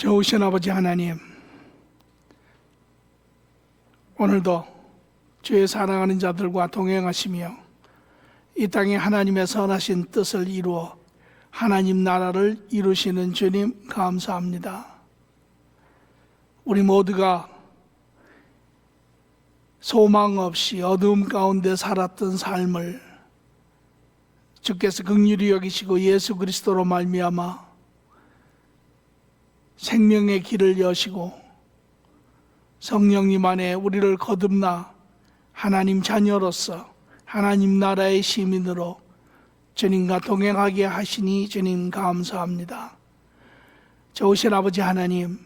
좋으신 아버지 하나님, 오늘도 주의 사랑하는 자들과 동행하시며 이 땅에 하나님의 선하신 뜻을 이루어 하나님 나라를 이루시는 주님 감사합니다. 우리 모두가 소망 없이 어두움 가운데 살았던 삶을 주께서 긍휼히 여기시고 예수 그리스도로 말미암아 생명의 길을 여시고 성령님 안에 우리를 거듭나 하나님 자녀로서 하나님 나라의 시민으로 주님과 동행하게 하시니 주님 감사합니다. 좋으신 아버지 하나님,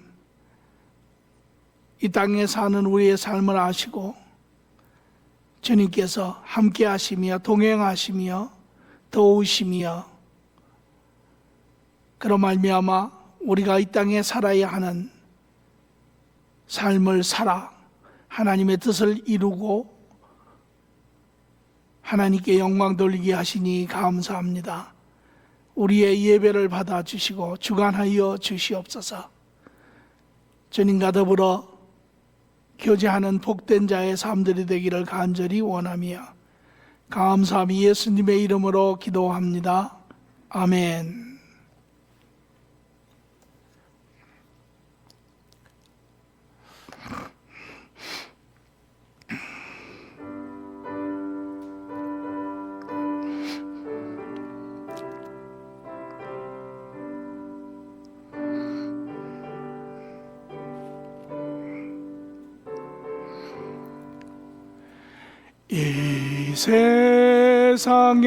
이 땅에 사는 우리의 삶을 아시고 주님께서 함께 하시며 동행하시며 도우시며 그런 말미암아 우리가 이 땅에 살아야 하는 삶을 살아 하나님의 뜻을 이루고 하나님께 영광 돌리게 하시니 감사합니다. 우리의 예배를 받아주시고 주관하여 주시옵소서. 주님과 더불어 교제하는 복된 자의 삶들이 되기를 간절히 원하며 감사함이 예수님의 이름으로 기도합니다. 아멘. 이 세상에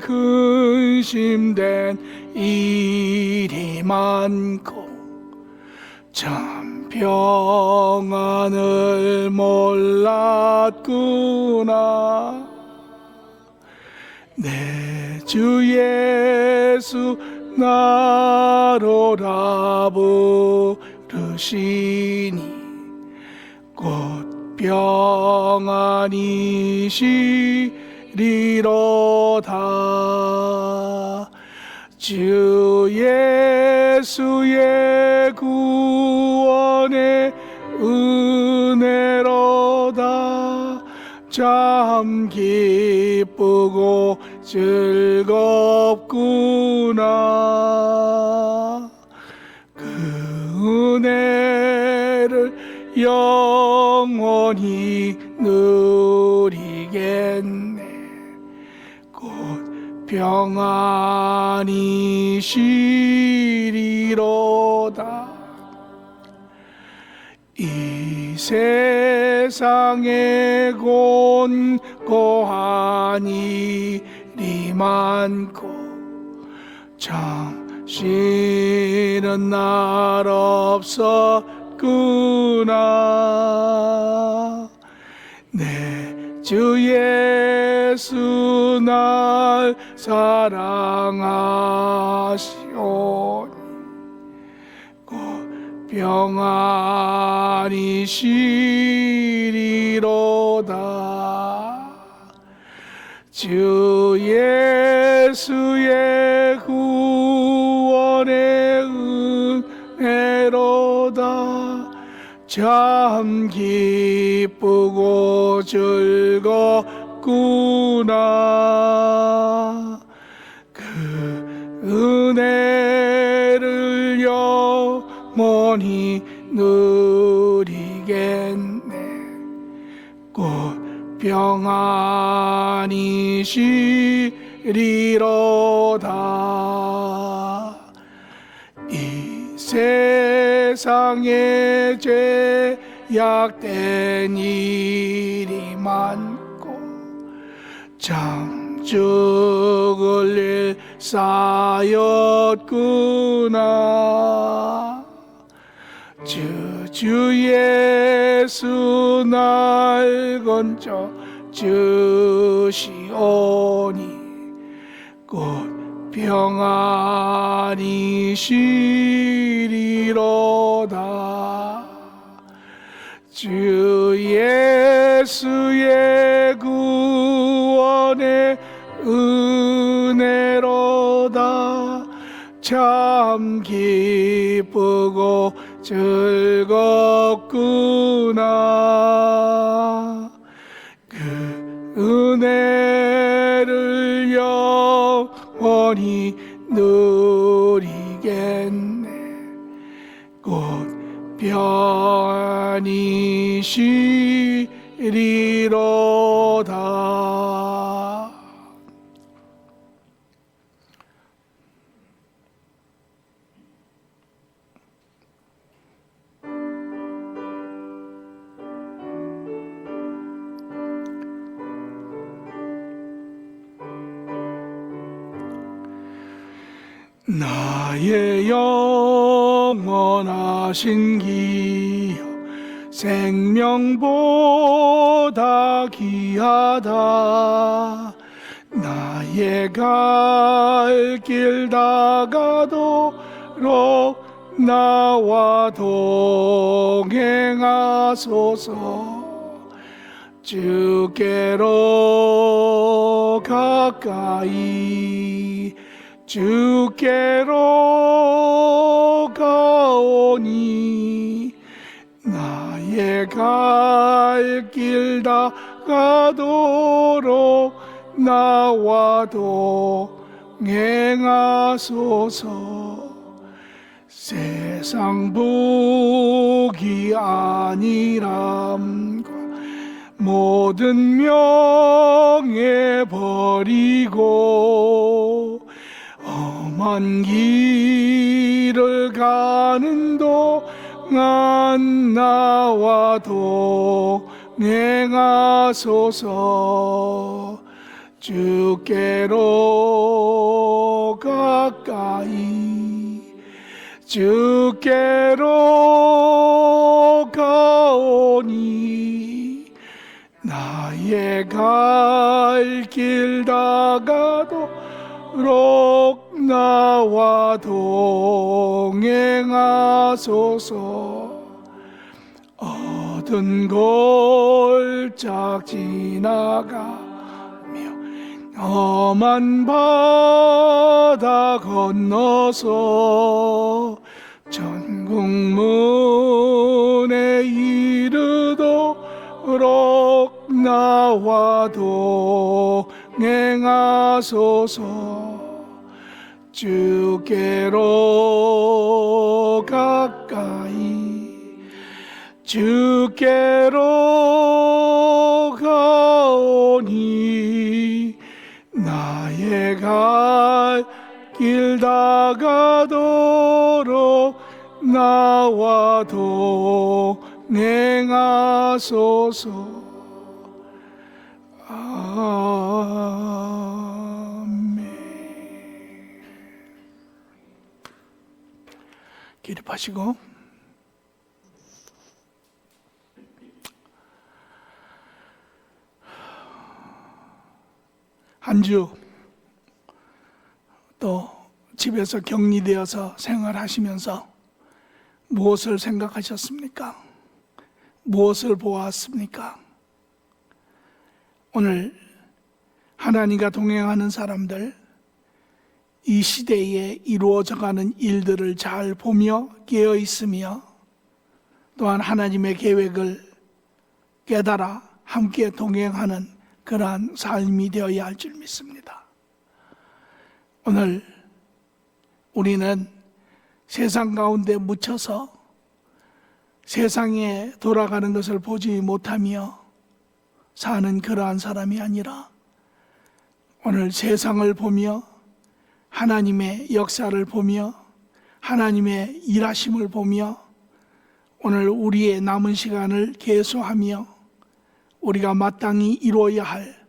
근심된 일이 많고 참 평안을 몰랐구나. 내 주 예수 나로 부르시니 곧 평안이시리로다. 주 예수의 구원의 은혜로다. 참 기쁘고 즐겁구나. 그 은혜를 영원히 누리겠네. 곧 평안이시리로다. 이 세상에 곤고한 일이 많고 참 쉬는 날 없었구나. 내 주 예수 날 사랑하시오니 곧 평안이시리로다. 주 예수의 구원의 은혜로다. 참 기쁘고 즐겁구나. 그 은혜를 영원히 누리겠네. 곧 평안이시리로다. 이 세상에 죄악된 일이 많고 참 죽을 일 쌓였구나. 주 예수 날 건져 주시오니 곧 평안이시리로다. 주 예수의 구원의 은혜로다. 참 기쁘고 즐겁구나. 그 은혜를 영원히 누리겠네. 곧 편히 쉬리로다. 나의 영원하신 기여, 생명보다 귀하다. 나의 갈 길 다가도록 나와 동행하소서. 주께로 가까이 주께로 가오니 나의 갈 길 다가도록 나와 동행하소서. 세상 복이 아니람과 모든 명예 버리고 험한 길을 가는 동안 나와 동행하소서. 주께로 가까이 주께로 가오니 나의 갈 길 다가도록 나와 동행하소서. 어두운 골짝 지나가며 험한 바다 건너서 천국 문에 이르도록 나와 동행하소서. 주께로 가까이 주께로 가오니 나의 갈 길 다가도록 나와 동행하소서. 아멘. 기립하시고 한 주 또 집에서 격리되어서 생활하시면서 무엇을 생각하셨습니까? 무엇을 보았습니까? 오늘 하나님과 동행하는 사람들, 이 시대에 이루어져가는 일들을 잘 보며 깨어 있으며 또한 하나님의 계획을 깨달아 함께 동행하는 그러한 삶이 되어야 할 줄 믿습니다. 오늘 우리는 세상 가운데 묻혀서 세상에 돌아가는 것을 보지 못하며 사는 그러한 사람이 아니라 오늘 세상을 보며 하나님의 역사를 보며 하나님의 일하심을 보며 오늘 우리의 남은 시간을 계수하며 우리가 마땅히 이루어야 할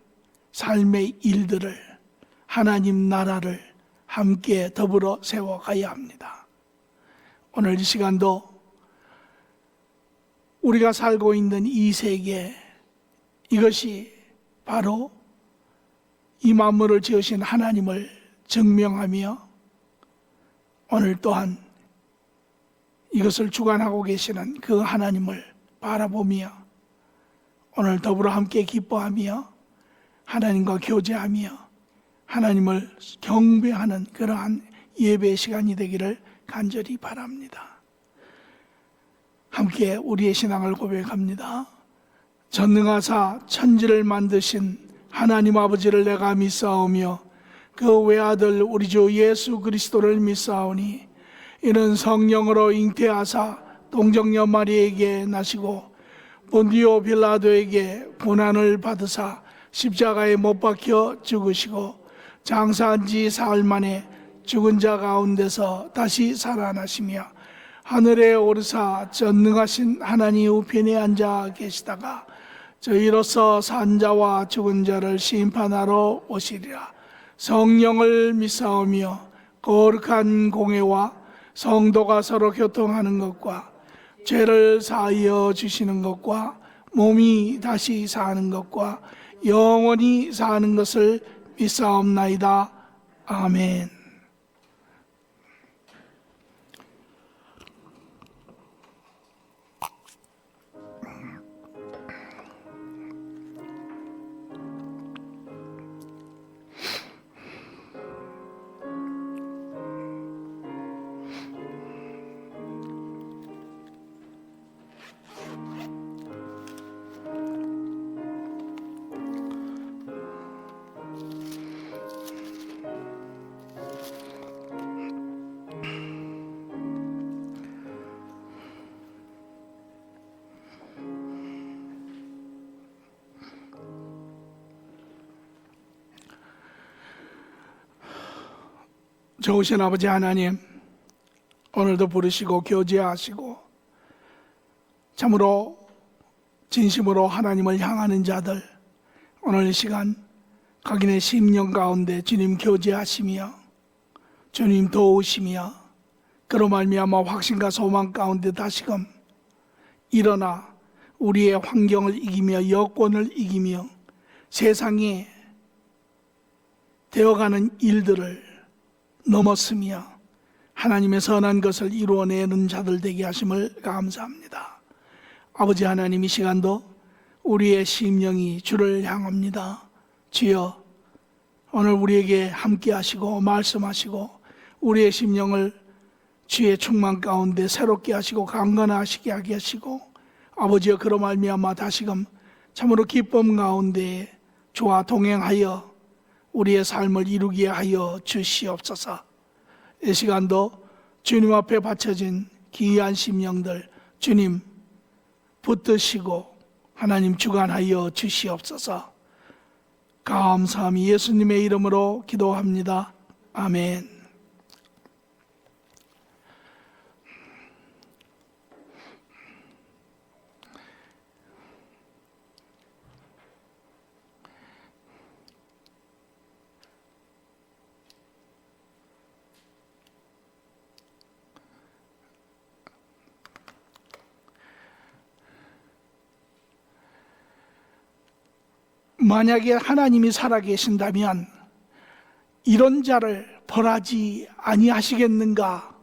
삶의 일들을, 하나님 나라를 함께 더불어 세워가야 합니다. 오늘 이 시간도 우리가 살고 있는 이 세계, 이것이 바로 이 만물을 지으신 하나님을 증명하며 오늘 또한 이것을 주관하고 계시는 그 하나님을 바라보며 오늘 더불어 함께 기뻐하며 하나님과 교제하며 하나님을 경배하는 그러한 예배 시간이 되기를 간절히 바랍니다. 함께 우리의 신앙을 고백합니다. 전능하사 천지를 만드신 하나님 아버지를 내가 믿사오며 그 외아들 우리 주 예수 그리스도를 믿사오니 이는 성령으로 잉태하사 동정녀 마리에게 나시고 본디오 빌라도에게 고난을 받으사 십자가에 못 박혀 죽으시고 장사한 지 사흘 만에 죽은 자 가운데서 다시 살아나시며 하늘에 오르사 전능하신 하나님 우편에 앉아 계시다가 저희로서 산 자와 죽은 자를 심판하러 오시리라. 성령을 믿사오며 거룩한 공회와 성도가 서로 교통하는 것과 죄를 사하여 주시는 것과 몸이 다시 사는 것과 영원히 사는 것을 믿사옵나이다. 아멘. 좋으신 아버지 하나님, 오늘도 부르시고 교제하시고 참으로 진심으로 하나님을 향하는 자들, 오늘 이 시간 각인의 심령 가운데 주님 교제하시며 주님 도우시며 그로 말미암아 확신과 소망 가운데 다시금 일어나 우리의 환경을 이기며 여건을 이기며 세상에 되어가는 일들을 넘었으며 하나님의 선한 것을 이루어내는 자들 되게 하심을 감사합니다. 아버지 하나님, 이 시간도 우리의 심령이 주를 향합니다. 주여, 오늘 우리에게 함께 하시고 말씀하시고 우리의 심령을 주의 충만 가운데 새롭게 하시고 강건하시게 하게 하시고 아버지여, 그로 말미암아 다시금 참으로 기쁨 가운데 주와 동행하여 우리의 삶을 이루게 하여 주시옵소서. 이 시간도 주님 앞에 바쳐진 귀한 심령들 주님 붙드시고 하나님 주관하여 주시옵소서. 감사함이 예수님의 이름으로 기도합니다. 아멘. 만약에 하나님이 살아계신다면 이런 자를 벌하지 아니하시겠는가?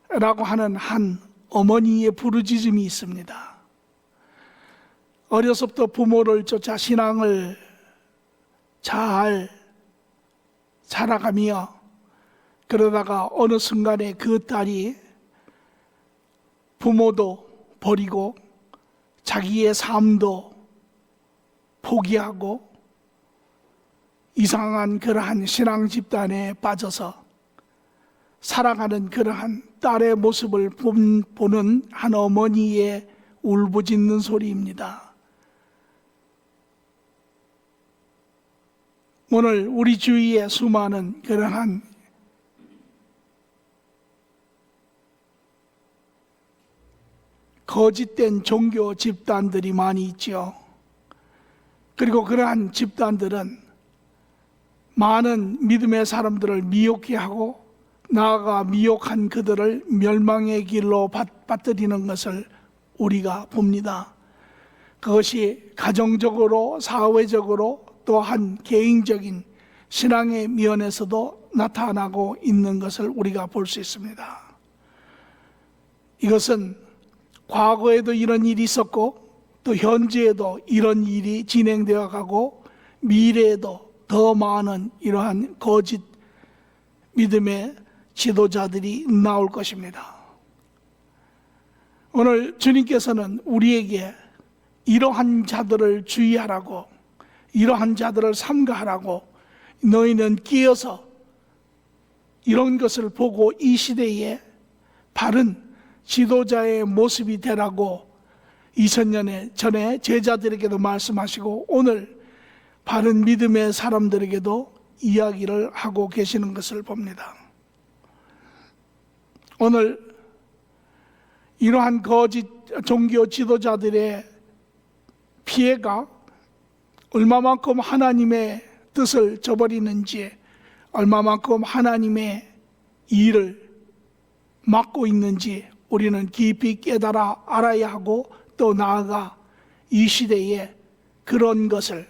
라고 하는 한 어머니의 부르짖음이 있습니다. 어려서부터 부모를 쫓아 신앙을 잘 살아가며 그러다가 어느 순간에 그 딸이 부모도 버리고 자기의 삶도 포기하고 이상한 그러한 신앙 집단에 빠져서 살아가는 그러한 딸의 모습을 보는 한 어머니의 울부짖는 소리입니다. 오늘 우리 주위에 수많은 그러한 거짓된 종교 집단들이 많이 있죠. 그리고 그러한 집단들은 많은 믿음의 사람들을 미혹해 하고 나아가 미혹한 그들을 멸망의 길로 빠뜨리는 것을 우리가 봅니다. 그것이 가정적으로 사회적으로 또한 개인적인 신앙의 면에서도 나타나고 있는 것을 우리가 볼 수 있습니다. 이것은 과거에도 이런 일이 있었고 또 현재에도 이런 일이 진행되어 가고 미래에도 더 많은 이러한 거짓 믿음의 지도자들이 나올 것입니다. 오늘 주님께서는 우리에게 이러한 자들을 주의하라고, 이러한 자들을 삼가하라고, 너희는 끼어서 이런 것을 보고 이 시대에 바른 지도자의 모습이 되라고 2000년 전에 제자들에게도 말씀하시고 오늘 바른 믿음의 사람들에게도 이야기를 하고 계시는 것을 봅니다. 오늘 이러한 거짓 종교 지도자들의 피해가 얼마만큼 하나님의 뜻을 저버리는지, 얼마만큼 하나님의 일을 막고 있는지 우리는 깊이 깨달아 알아야 하고, 또 나아가 이 시대에 그런 것을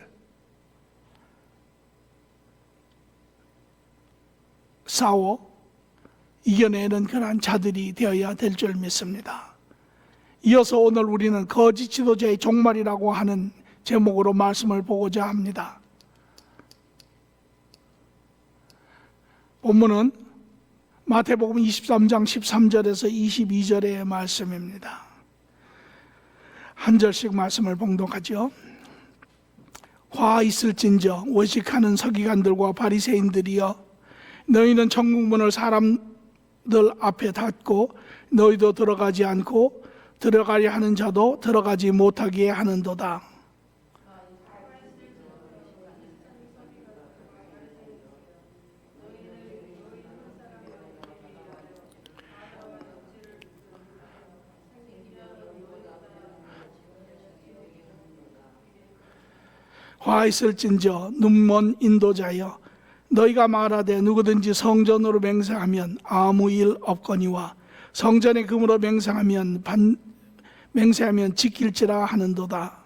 싸워 이겨내는 그러한 자들이 되어야 될 줄 믿습니다. 이어서 오늘 우리는 거짓 지도자의 종말이라고 하는 제목으로 말씀을 보고자 합니다. 본문은 마태복음 23장 13절에서 22절의 말씀입니다. 한 절씩 말씀을 봉독하죠. 화 있을진저 외식하는 서기관들과 바리새인들이여, 너희는 천국문을 사람들 앞에 닫고 너희도 들어가지 않고 들어가려 하는 자도 들어가지 못하게 하는도다. 화 있을진저 눈먼 인도자여, 너희가 말하되 누구든지 성전으로 맹세하면 아무 일 없거니와 성전의 금으로 맹세하면 지킬지라 하는도다.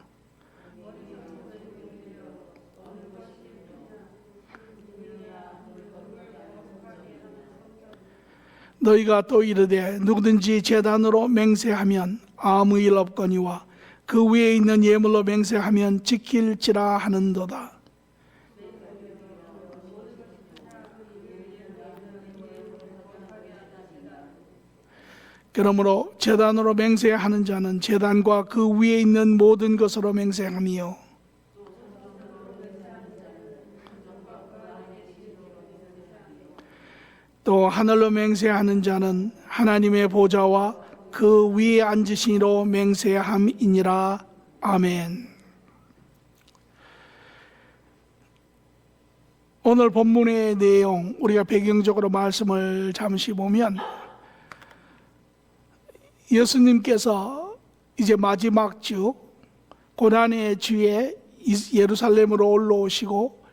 너희가 또 이르되 누구든지 제단으로 맹세하면 아무 일 없거니와 그 위에 있는 예물로 맹세하면 지킬지라 하는도다. 그러므로 제단으로 맹세하는 자는 제단과 그 위에 있는 모든 것으로 맹세하며, 또 하늘로 맹세하는 자는 하나님의 보좌와 그 위에 앉으시니로 맹세함이니라. 아멘. 오늘 본문의 내용, 우리가 배경적으로 말씀을 잠시 보면 예수님께서 이제 마지막 주 고난의 주에 예루살렘으로 올라오시고,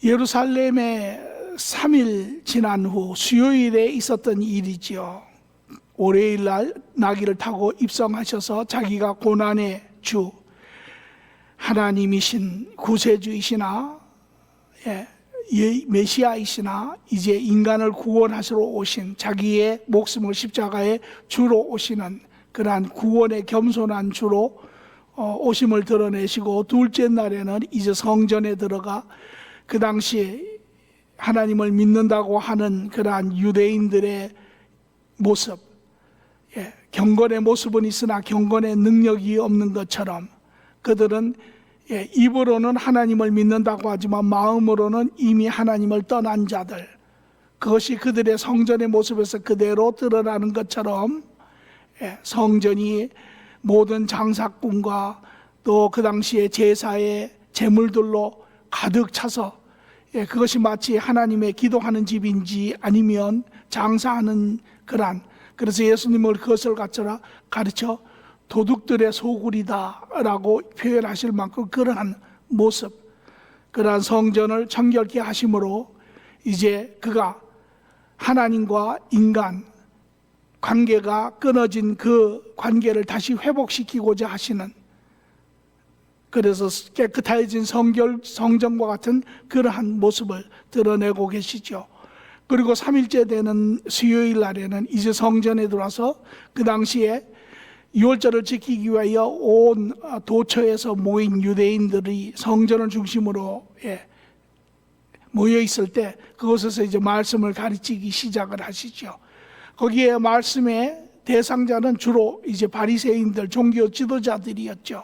예루살렘에 3일 지난 후 수요일에 있었던 일이지요. 월요일 날 나귀를 타고 입성하셔서 자기가 고난의 주, 하나님이신 구세주이시나 메시아이시나 이제 인간을 구원하시러 오신, 자기의 목숨을 십자가에 주로 오시는 그러한 구원의 겸손한 주로 오심을 드러내시고, 둘째 날에는 이제 성전에 들어가 그 당시 하나님을 믿는다고 하는 그러한 유대인들의 모습, 경건의 모습은 있으나 경건의 능력이 없는 것처럼 그들은 입으로는 하나님을 믿는다고 하지만 마음으로는 이미 하나님을 떠난 자들, 그것이 그들의 성전의 모습에서 그대로 드러나는 것처럼 성전이 모든 장사꾼과 또 그 당시의 제사의 제물들로 가득 차서 그것이 마치 하나님의 기도하는 집인지 아니면 장사하는 그래서 예수님을 그것을 가르쳐 도둑들의 소굴이다라고 표현하실 만큼 그러한 모습, 그러한 성전을 정결케 하심으로 이제 그가 하나님과 인간 관계가 끊어진 그 관계를 다시 회복시키고자 하시는, 그래서 깨끗해진 성전과 같은 그러한 모습을 드러내고 계시죠. 그리고 3일째 되는 수요일 날에는 이제 성전에 들어와서 그 당시에 유월절을 지키기 위하여 온 도처에서 모인 유대인들이 성전을 중심으로 모여 있을 때 그곳에서 이제 말씀을 가르치기 시작을 하시죠. 거기에 말씀의 대상자는 주로 이제 바리새인들, 종교 지도자들이었죠.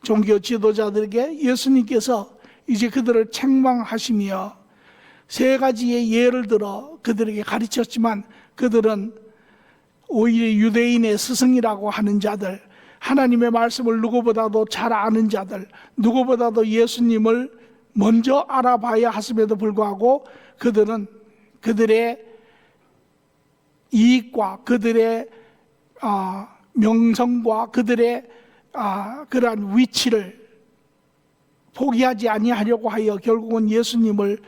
종교 지도자들에게 예수님께서 이제 그들을 책망하시며 세 가지의 예를 들어 그들에게 가르쳤지만, 그들은 오히려 유대인의 스승이라고 하는 자들, 하나님의 말씀을 누구보다도 잘 아는 자들, 누구보다도 예수님을 먼저 알아봐야 했음에도 불구하고 그들은 그들의 이익과 그들의 명성과 그들의 그러한 위치를 포기하지 아니하려고 하여 결국은 예수님을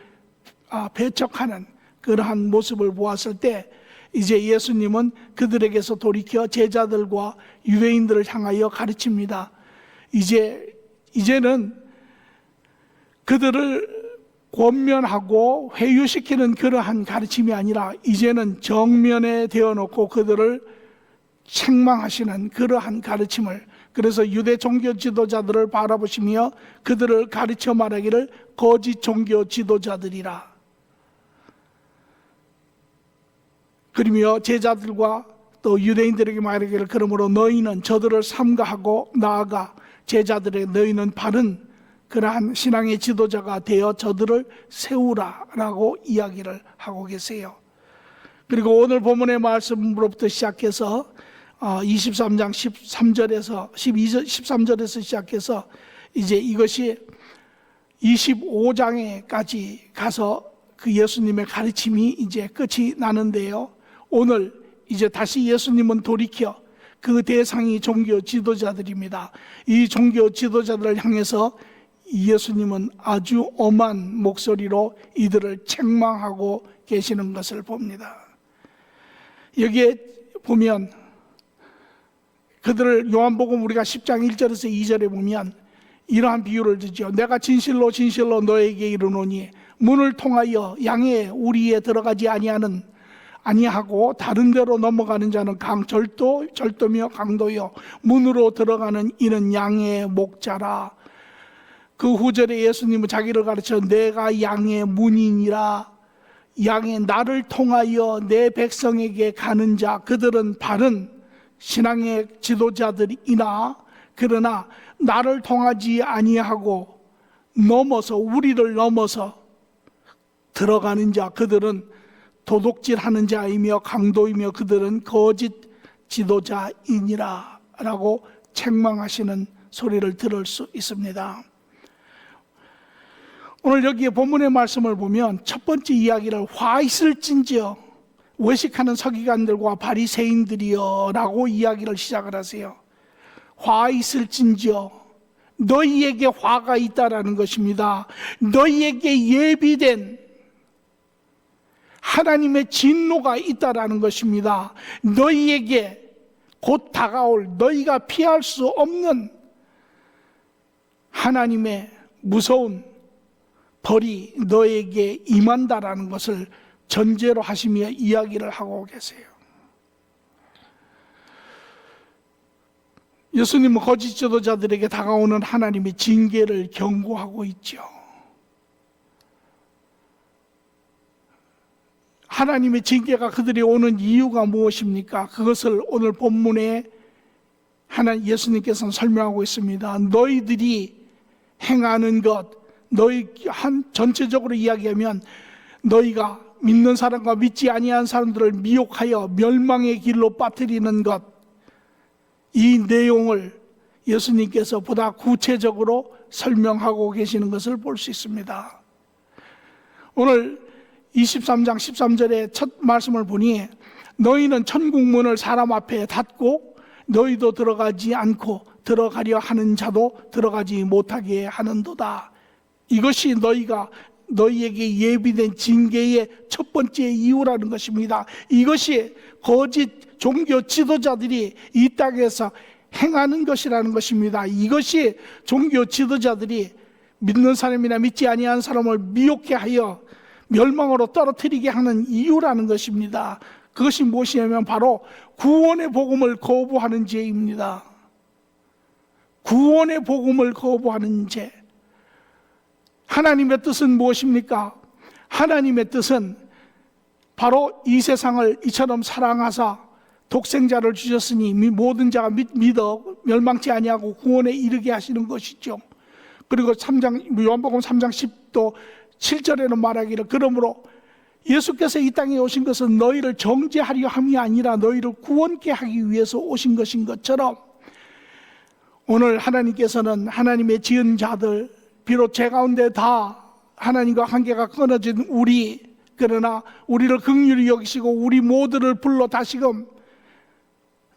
배척하는 그러한 모습을 보았을 때, 이제 예수님은 그들에게서 돌이켜 제자들과 유대인들을 향하여 가르칩니다. 이제는 그들을 권면하고 회유시키는 그러한 가르침이 아니라 이제는 정면에 대어놓고 그들을 책망하시는 그러한 가르침을, 그래서 유대 종교 지도자들을 바라보시며 그들을 가르쳐 말하기를 거짓 종교 지도자들이라. 그러며 제자들과 또 유대인들에게 말하기를 그러므로 너희는 저들을 삼가하고 나아가 제자들의 너희는 바른 그러한 신앙의 지도자가 되어 저들을 세우라라고 이야기를 하고 계세요. 그리고 오늘 본문의 말씀으로부터 시작해서 23장 13절에서 시작해서 이제 이것이 25장에까지 가서 그 예수님의 가르침이 이제 끝이 나는데요. 오늘 이제 다시 예수님은 돌이켜 그 대상이 종교 지도자들입니다. 이 종교 지도자들을 향해서 예수님은 아주 엄한 목소리로 이들을 책망하고 계시는 것을 봅니다. 여기에 보면 그들을 요한복음 우리가 10장 1절에서 2절에 보면 이러한 비유를 주죠. 내가 진실로 진실로 너에게 이르노니 문을 통하여 양의 우리에 들어가지 아니하고 다른 데로 넘어가는 자는 절도며 강도요 문으로 들어가는 이는 양의 목자라. 그 후절에 예수님은 자기를 가르쳐 내가 양의 문이니라. 양의 나를 통하여 내 백성에게 가는 자, 그들은 바른 신앙의 지도자들이나 그러나 나를 통하지 아니하고 우리를 넘어서 들어가는 자, 그들은 도둑질하는 자이며 강도이며 그들은 거짓 지도자이니라 라고 책망하시는 소리를 들을 수 있습니다. 오늘 여기에 본문의 말씀을 보면 첫 번째 이야기를 화 있을진지어 외식하는 서기관들과 바리새인들이여 라고 이야기를 시작을 하세요. 화 있을진지어, 너희에게 화가 있다라는 것입니다. 너희에게 예비된 하나님의 진노가 있다라는 것입니다. 너희에게 곧 다가올 너희가 피할 수 없는 하나님의 무서운 벌이 너에게 임한다라는 것을 전제로 하시며 이야기를 하고 계세요. 예수님은 거짓 지도자들에게 다가오는 하나님의 징계를 경고하고 있죠. 하나님의 징계가 그들이 오는 이유가 무엇입니까? 그것을 오늘 본문에 예수님께서는 설명하고 있습니다. 너희들이 행하는 것, 전체적으로 이야기하면 너희가 믿는 사람과 믿지 아니한 사람들을 미혹하여 멸망의 길로 빠뜨리는 것, 이 내용을 예수님께서 보다 구체적으로 설명하고 계시는 것을 볼 수 있습니다. 오늘 23장 13절의 첫 말씀을 보니 너희는 천국문을 사람 앞에 닫고 너희도 들어가지 않고 들어가려 하는 자도 들어가지 못하게 하는도다. 이것이 너희에게 예비된 징계의 첫 번째 이유라는 것입니다. 이것이 거짓 종교 지도자들이 이 땅에서 행하는 것이라는 것입니다. 이것이 종교 지도자들이 믿는 사람이나 믿지 아니한 사람을 미혹해 하여 멸망으로 떨어뜨리게 하는 이유라는 것입니다. 그것이 무엇이냐면 바로 구원의 복음을 거부하는 죄입니다. 구원의 복음을 거부하는 죄. 하나님의 뜻은 무엇입니까? 하나님의 뜻은 바로 이 세상을 이처럼 사랑하사 독생자를 주셨으니 모든 자가 믿어 멸망치 아니하고 구원에 이르게 하시는 것이죠. 그리고 요한복음 3장 10도 7절에는 말하기를 그러므로 예수께서 이 땅에 오신 것은 너희를 정죄하려 함이 아니라 너희를 구원케 하기 위해서 오신 것인 것처럼 오늘 하나님께서는 하나님의 지은 자들, 비록 제 가운데 다 하나님과 관계가 끊어진 그러나 우리를 긍휼히 여기시고 우리 모두를 불러 다시금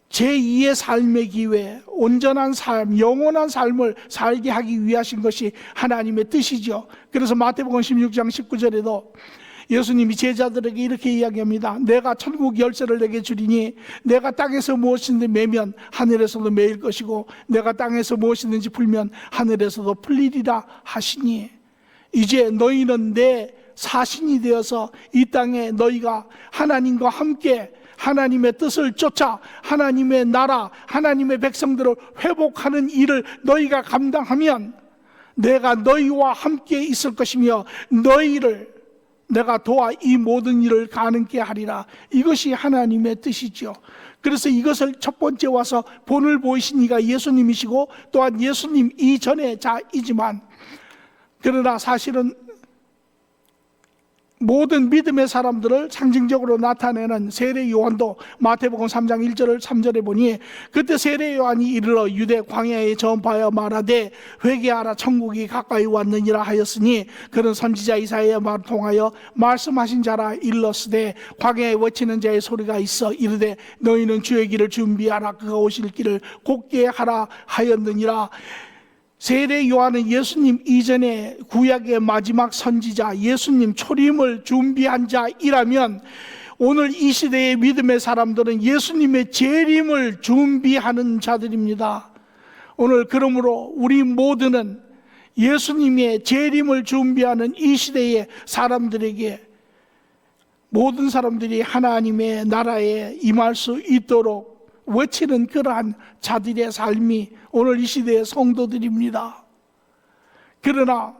제2의 삶의 기회, 온전한 삶, 영원한 삶을 살게 하기 위하신 것이 하나님의 뜻이죠. 그래서 마태복음 16장 19절에도 예수님이 제자들에게 이렇게 이야기합니다. 내가 천국 열쇠를 내게 주리니 내가 땅에서 무엇이든지 매면 하늘에서도 매일 것이고 내가 땅에서 무엇이든지 풀면 하늘에서도 풀리리라 하시니 이제 너희는 내 사신이 되어서 이 땅에 너희가 하나님과 함께 하나님의 뜻을 쫓아 하나님의 나라, 하나님의 백성들을 회복하는 일을 너희가 감당하면 내가 너희와 함께 있을 것이며 너희를 내가 도와 이 모든 일을 가능케 하리라. 이것이 하나님의 뜻이죠. 그래서 이것을 첫 번째 와서 본을 보이신 이가 예수님이시고 또한 예수님 이전의 자이지만 그러나 사실은 모든 믿음의 사람들을 상징적으로 나타내는 세례 요한도 마태복음 3장 1절 3절에 보니 그때 세례 요한이 이르러 유대 광야에 전파하여 말하되 회개하라 천국이 가까이 왔느니라 하였으니 그는 선지자 이사야의 말 통하여 말씀하신 자라 일렀으되 광야에 외치는 자의 소리가 있어 이르되 너희는 주의 길을 준비하라 그가 오실 길을 곧게 하라 하였느니라. 세례 요한은 예수님 이전에 구약의 마지막 선지자 예수님 초림을 준비한 자이라면 오늘 이 시대의 믿음의 사람들은 예수님의 재림을 준비하는 자들입니다. 오늘 그러므로 우리 모두는 예수님의 재림을 준비하는 이 시대의 사람들에게 모든 사람들이 하나님의 나라에 임할 수 있도록 외치는 그러한 자들의 삶이 오늘 이 시대의 성도들입니다. 그러나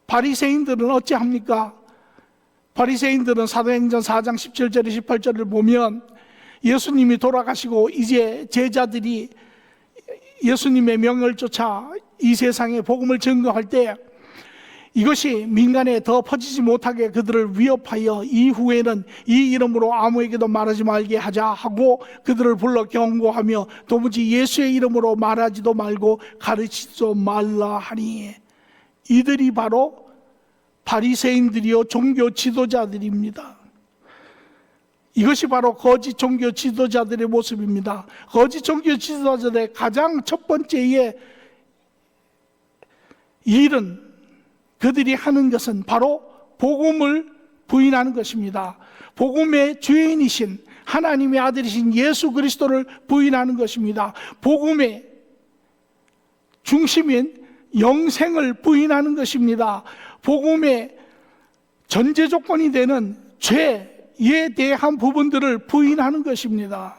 바리새인들은 어찌합니까? 바리새인들은 사도행전 4장 17절에 18절을 보면 예수님이 돌아가시고 이제 제자들이 예수님의 명을 쫓아 이 세상에 복음을 증거할 때 이것이 민간에 더 퍼지지 못하게 그들을 위협하여 이후에는 이 이름으로 아무에게도 말하지 말게 하자 하고 그들을 불러 경고하며 도무지 예수의 이름으로 말하지도 말고 가르치지도 말라 하니 이들이 바로 바리새인들이요 종교 지도자들입니다. 이것이 바로 거짓 종교 지도자들의 모습입니다. 거짓 종교 지도자들의 가장 첫 번째의 일은 그들이 하는 것은 바로 복음을 부인하는 것입니다. 복음의 주인이신 하나님의 아들이신 예수 그리스도를 부인하는 것입니다. 복음의 중심인 영생을 부인하는 것입니다. 복음의 전제 조건이 되는 죄에 대한 부분들을 부인하는 것입니다.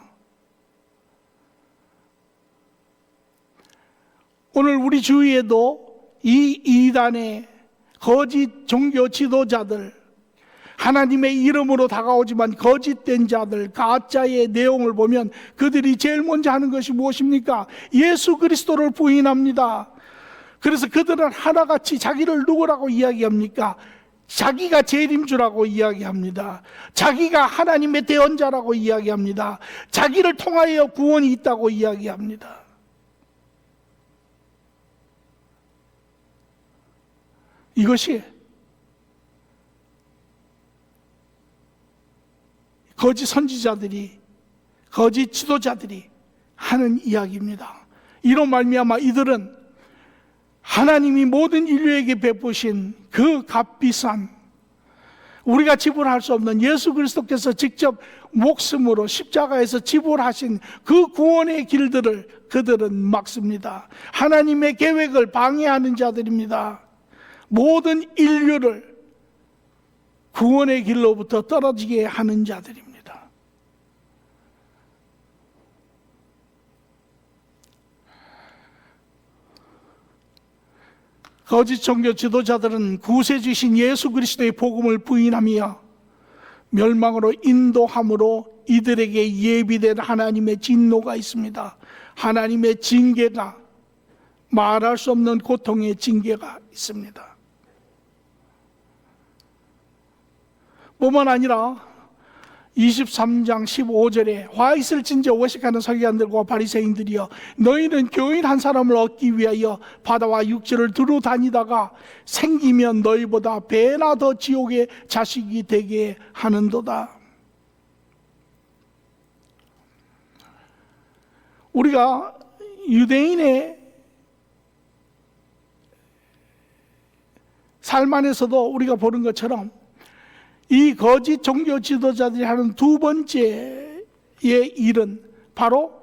오늘 우리 주위에도 이 이단의 거짓 종교 지도자들, 하나님의 이름으로 다가오지만 거짓된 자들, 가짜의 내용을 보면 그들이 제일 먼저 하는 것이 무엇입니까? 예수 그리스도를 부인합니다. 그래서 그들은 하나같이 자기를 누구라고 이야기합니까? 자기가 재림 주라고 이야기합니다. 자기가 하나님의 대언자라고 이야기합니다. 자기를 통하여 구원이 있다고 이야기합니다. 이것이 거짓 선지자들이, 거짓 지도자들이 하는 이야기입니다. 이로 말미암아 이들은 하나님이 모든 인류에게 베푸신 그 값비싼 우리가 지불할 수 없는 예수 그리스도께서 직접 목숨으로 십자가에서 지불하신 그 구원의 길들을 그들은 막습니다. 하나님의 계획을 방해하는 자들입니다. 모든 인류를 구원의 길로부터 떨어지게 하는 자들입니다. 거짓 종교 지도자들은 구세주신 예수 그리스도의 복음을 부인하며 멸망으로 인도함으로 이들에게 예비된 하나님의 진노가 있습니다. 하나님의 징계가, 말할 수 없는 고통의 징계가 있습니다. 뿐만 아니라 23장 15절에 화 있을진저 외식하는 서기관들과 바리새인들이여, 너희는 교인 한 사람을 얻기 위하여 바다와 육지를 두루 다니다가 생기면 너희보다 배나 더 지옥의 자식이 되게 하는도다. 우리가 유대인의 삶 안에서도 우리가 보는 것처럼 이 거짓 종교 지도자들이 하는 두 번째의 일은 바로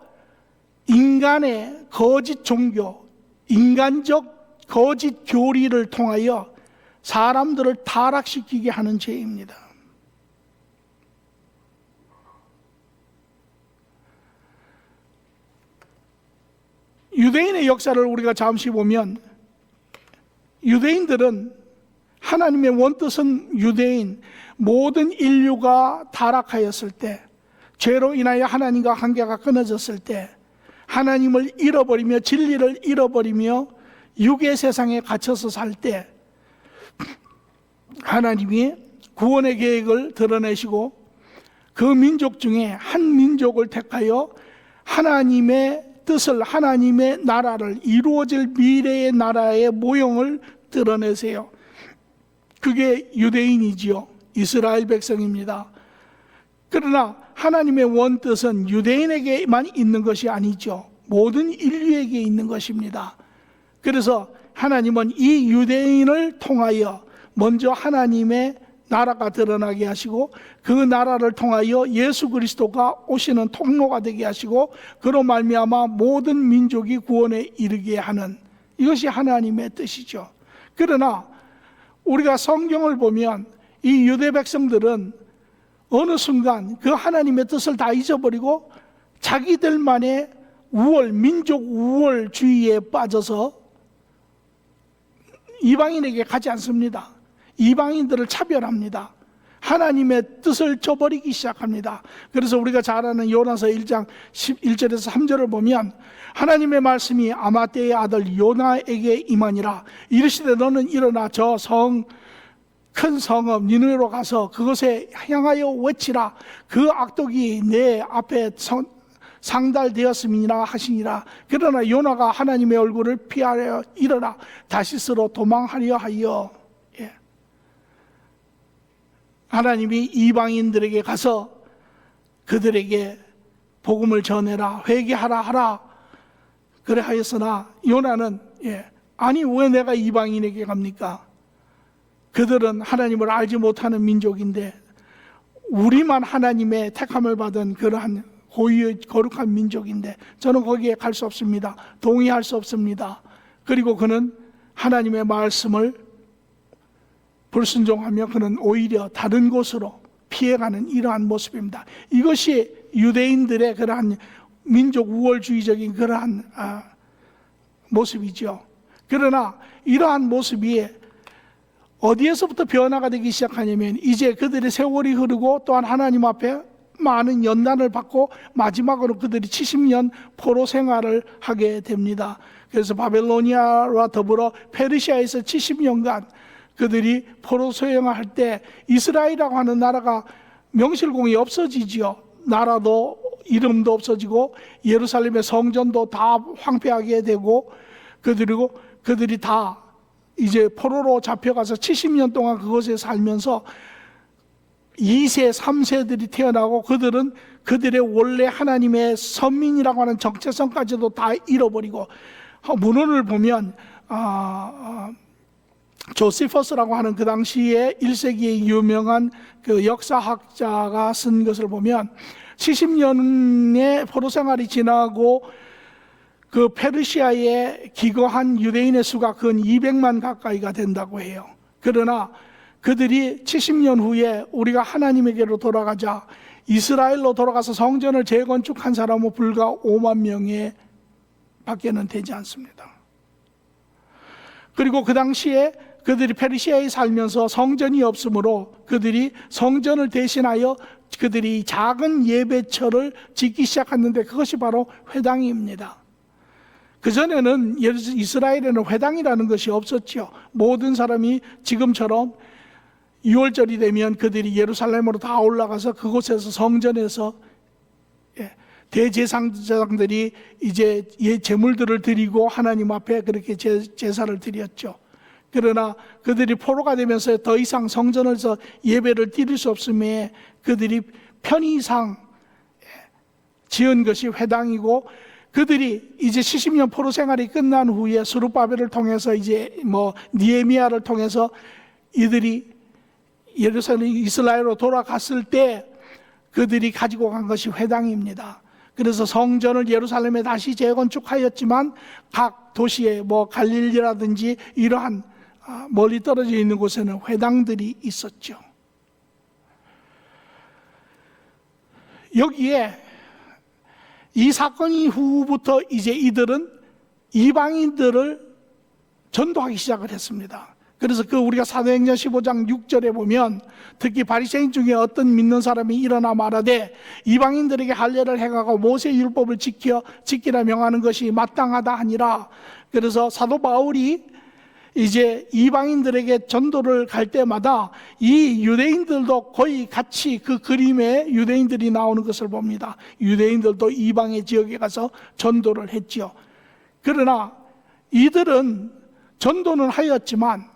인간의 거짓 종교, 인간적 거짓 교리를 통하여 사람들을 타락시키게 하는 죄입니다. 유대인의 역사를 우리가 잠시 보면, 유대인들은 하나님의 원뜻은 유대인 모든 인류가 타락하였을 때, 죄로 인하여 하나님과 관계가 끊어졌을 때, 하나님을 잃어버리며 진리를 잃어버리며 육의 세상에 갇혀서 살 때 하나님이 구원의 계획을 드러내시고 그 민족 중에 한 민족을 택하여 하나님의 뜻을, 하나님의 나라를, 이루어질 미래의 나라의 모형을 드러내세요. 그게 유대인이지요. 이스라엘 백성입니다. 그러나 하나님의 원뜻은 유대인에게만 있는 것이 아니죠. 모든 인류에게 있는 것입니다. 그래서 하나님은 이 유대인을 통하여 먼저 하나님의 나라가 드러나게 하시고, 그 나라를 통하여 예수 그리스도가 오시는 통로가 되게 하시고, 그로 말미암아 모든 민족이 구원에 이르게 하는, 이것이 하나님의 뜻이죠. 그러나 우리가 성경을 보면 이 유대 백성들은 어느 순간 그 하나님의 뜻을 다 잊어버리고 자기들만의 우월, 민족 우월주의에 빠져서 이방인에게 가지 않습니다. 이방인들을 차별합니다. 하나님의 뜻을 저버리기 시작합니다. 그래서 우리가 잘 아는 요나서 1장 11절에서 3절을 보면 하나님의 말씀이 아마떼의 아들 요나에게 임하니라. 이르시되 너는 일어나 저 큰 성읍 니느웨로 가서 그것에 향하여 외치라. 그 악독이 내 앞에 상달되었음이니라 하시니라. 그러나 요나가 하나님의 얼굴을 피하려 일어나 다시스로 도망하려 하여, 하나님이 이방인들에게 가서 그들에게 복음을 전해라, 회개하라 하라 그래 하였으나 요나는 아니 왜 내가 이방인에게 갑니까? 그들은 하나님을 알지 못하는 민족인데 우리만 하나님의 택함을 받은 그러한 고유의 거룩한 민족인데 저는 거기에 갈 수 없습니다. 동의할 수 없습니다. 그리고 그는 하나님의 말씀을 불순종하며 그는 오히려 다른 곳으로 피해가는 이러한 모습입니다. 이것이 유대인들의 그러한 민족 우월주의적인 그러한 모습이죠. 그러나 이러한 모습이 어디에서부터 변화가 되기 시작하냐면 이제 그들의 세월이 흐르고 또한 하나님 앞에 많은 연단을 받고 마지막으로 그들이 70년 포로 생활을 하게 됩니다. 그래서 바벨로니아와 더불어 페르시아에서 70년간 그들이 포로 소행할 때 이스라엘이라고 하는 나라가 명실공히 없어지지요. 나라도 이름도 없어지고 예루살렘의 성전도 다 황폐하게 되고 그들이 다 이제 포로로 잡혀가서 70년 동안 그곳에 살면서 2세, 3세들이 태어나고 그들은 그들의 원래 하나님의 선민이라고 하는 정체성까지도 다 잃어버리고 문헌을 보면 조시퍼스라고 하는 그 당시에 1세기의 유명한 그 역사학자가 쓴 것을 보면 70년의 포로 생활이 지나고 그 페르시아에 기거한 유대인의 수가 근 200만 가까이가 된다고 해요. 그러나 그들이 70년 후에 우리가 하나님에게로 돌아가자 이스라엘로 돌아가서 성전을 재건축한 사람은 불과 5만 명에 밖에는 되지 않습니다. 그리고 그 당시에 그들이 페르시아에 살면서 성전이 없으므로 그들이 성전을 대신하여 그들이 작은 예배처를 짓기 시작했는데 그것이 바로 회당입니다. 그전에는 이스라엘에는 회당이라는 것이 없었죠. 모든 사람이 지금처럼 6월절이 되면 그들이 예루살렘으로 다 올라가서 그곳에서 성전에서 대제사장들이 이제 제물들을 드리고 하나님 앞에 그렇게 제사를 드렸죠. 그러나 그들이 포로가 되면서 더 이상 성전에서 예배를 드릴 수 없음에 그들이 편의상 지은 것이 회당이고, 그들이 이제 70년 포로 생활이 끝난 후에 스룹바벨을 통해서 이제 니에미야를 통해서 이들이 예루살렘 이스라엘로 돌아갔을 때 그들이 가지고 간 것이 회당입니다. 그래서 성전을 예루살렘에 다시 재건축하였지만 각 도시에 갈릴리라든지 이러한 멀리 떨어져 있는 곳에는 회당들이 있었죠. 여기에 이 사건 이후부터 이제 이들은 이방인들을 전도하기 시작을 했습니다. 그래서 우리가 사도행전 15장 6절에 보면 특히 바리새인 중에 어떤 믿는 사람이 일어나 말하되 이방인들에게 할례를 행하고 모세의 율법을 지키라 명하는 것이 마땅하다 하니라. 그래서 사도 바울이 이제 이방인들에게 전도를 갈 때마다 이 유대인들도 거의 같이 그 그림에 유대인들이 나오는 것을 봅니다. 유대인들도 이방의 지역에 가서 전도를 했지요. 그러나 이들은 전도는 하였지만,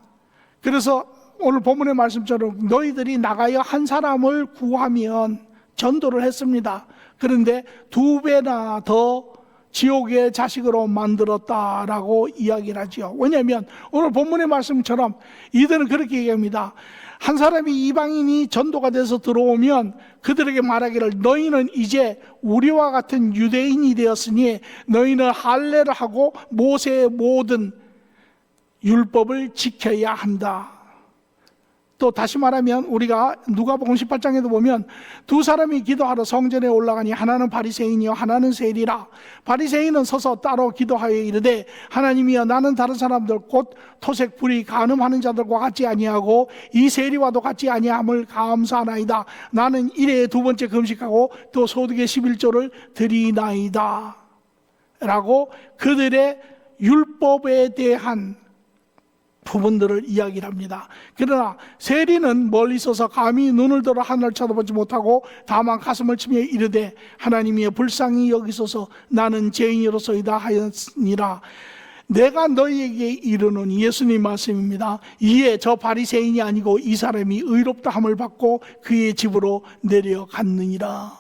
그래서 오늘 본문의 말씀처럼 너희들이 나가여 한 사람을 구하면 전도를 했습니다. 그런데 2배나 더 지옥의 자식으로 만들었다라고 이야기를 하죠. 왜냐하면 오늘 본문의 말씀처럼 이들은 그렇게 얘기합니다. 한 사람이 이방인이 전도가 돼서 들어오면 그들에게 말하기를 너희는 이제 우리와 같은 유대인이 되었으니 너희는 할례를 하고 모세의 모든 율법을 지켜야 한다. 또 다시 말하면 우리가 누가복음 18장에도 보면 두 사람이 기도하러 성전에 올라가니 하나는 바리새인이요 하나는 세리라. 바리새인은 서서 따로 기도하여 이르되 하나님이여 나는 다른 사람들 곧 토색 불이 간음하는 자들과 같지 아니하고 이 세리와도 같지 아니함을 감사하나이다. 나는 일회에 2번째 금식하고 또 소득의 11조를 드리나이다 라고 그들의 율법에 대한 부분들을 이야기를 합니다. 그러나 세리는 멀리 있어서 감히 눈을 들어 하늘을 쳐다보지 못하고 다만 가슴을 치며 이르되 하나님이여 불쌍히 여기소서 나는 죄인으로서이다 하였으니라. 내가 너희에게 이르노니, 예수님 말씀입니다. 이에 저 바리새인이 아니고 이 사람이 의롭다 함을 받고 그의 집으로 내려갔느니라.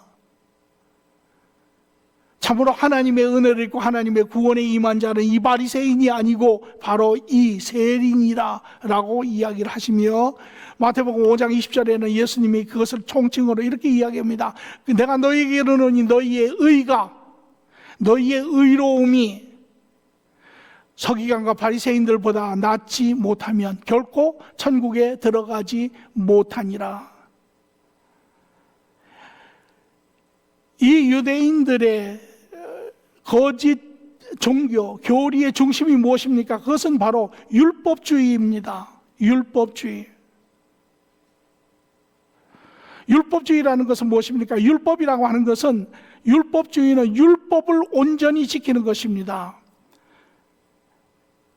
참으로 하나님의 은혜를 입고 하나님의 구원에 임한 자는 이 바리새인이 아니고 바로 이 세리니라 라고 이야기를 하시며, 마태복음 5장 20절에는 예수님이 그것을 총칭으로 이렇게 이야기합니다. 내가 너희에게 이르노니 너희의 의가, 너희의 의로움이 서기관과 바리새인들보다 낫지 못하면 결코 천국에 들어가지 못하니라. 이 유대인들의 거짓 종교, 교리의 중심이 무엇입니까? 그것은 바로 율법주의입니다. 율법주의. 율법주의라는 것은 무엇입니까? 율법이라고 하는 것은, 율법주의는 율법을 온전히 지키는 것입니다.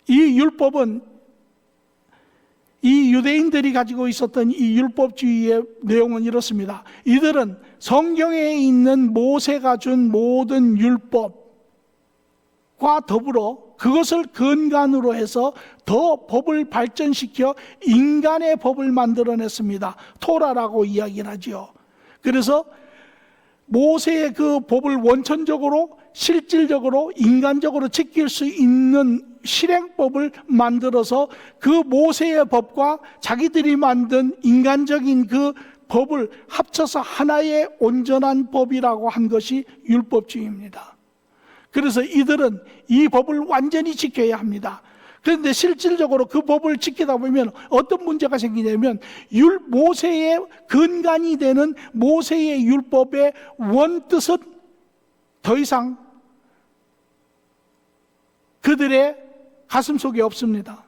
이 율법은 이 유대인들이 가지고 있었던 이 율법주의의 내용은 이렇습니다. 이들은 성경에 있는 모세가 준 모든 율법과 더불어 그것을 근간으로 해서 더 법을 발전시켜 인간의 법을 만들어냈습니다. 토라라고 이야기를 하죠. 그래서 모세의 그 법을 원천적으로 실질적으로 인간적으로 지킬 수 있는 실행법을 만들어서 그 모세의 법과 자기들이 만든 인간적인 그 법을 합쳐서 하나의 온전한 법이라고 한 것이 율법주의입니다. 그래서 이들은 이 법을 완전히 지켜야 합니다. 그런데 실질적으로 그 법을 지키다 보면 어떤 문제가 생기냐면, 모세의 근간이 되는 모세의 율법의 원뜻은 더 이상 그들의 가슴 속에 없습니다.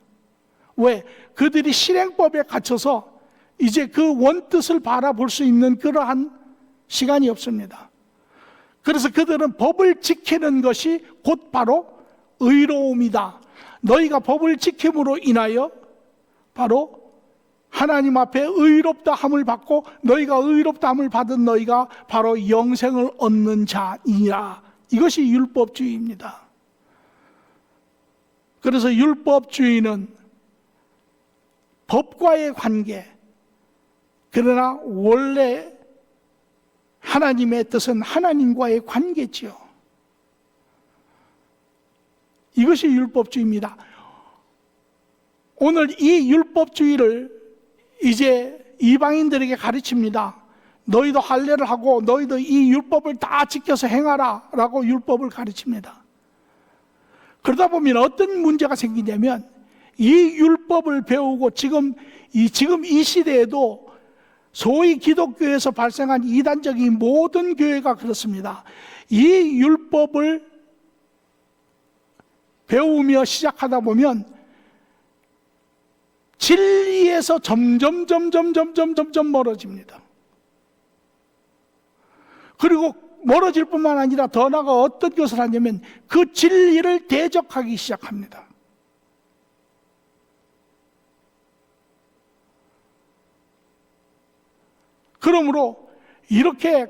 왜? 그들이 실행법에 갇혀서 이제 그 원뜻을 바라볼 수 있는 그러한 시간이 없습니다. 그래서 그들은 법을 지키는 것이 곧 바로 의로움이다. 너희가 법을 지킴으로 인하여 바로 하나님 앞에 의롭다 함을 받고 너희가 의롭다 함을 받은 너희가 바로 영생을 얻는 자이라. 이것이 율법주의입니다. 그래서 율법주의는 법과의 관계, 그러나 원래 하나님의 뜻은 하나님과의 관계지요. 이것이 율법주의입니다. 오늘 이 율법주의를 이제 이방인들에게 가르칩니다. 너희도 할례를 하고 너희도 이 율법을 다 지켜서 행하라 라고 율법을 가르칩니다. 그러다 보면 어떤 문제가 생기냐면 이 율법을 배우고 지금 이 시대에도 소위 기독교에서 발생한 이단적인 모든 교회가 그렇습니다. 이 율법을 배우며 시작하다 보면 진리에서 점점 멀어집니다. 그리고 멀어질 뿐만 아니라 더 나아가 어떤 것을 하냐면 그 진리를 대적하기 시작합니다. 그러므로 이렇게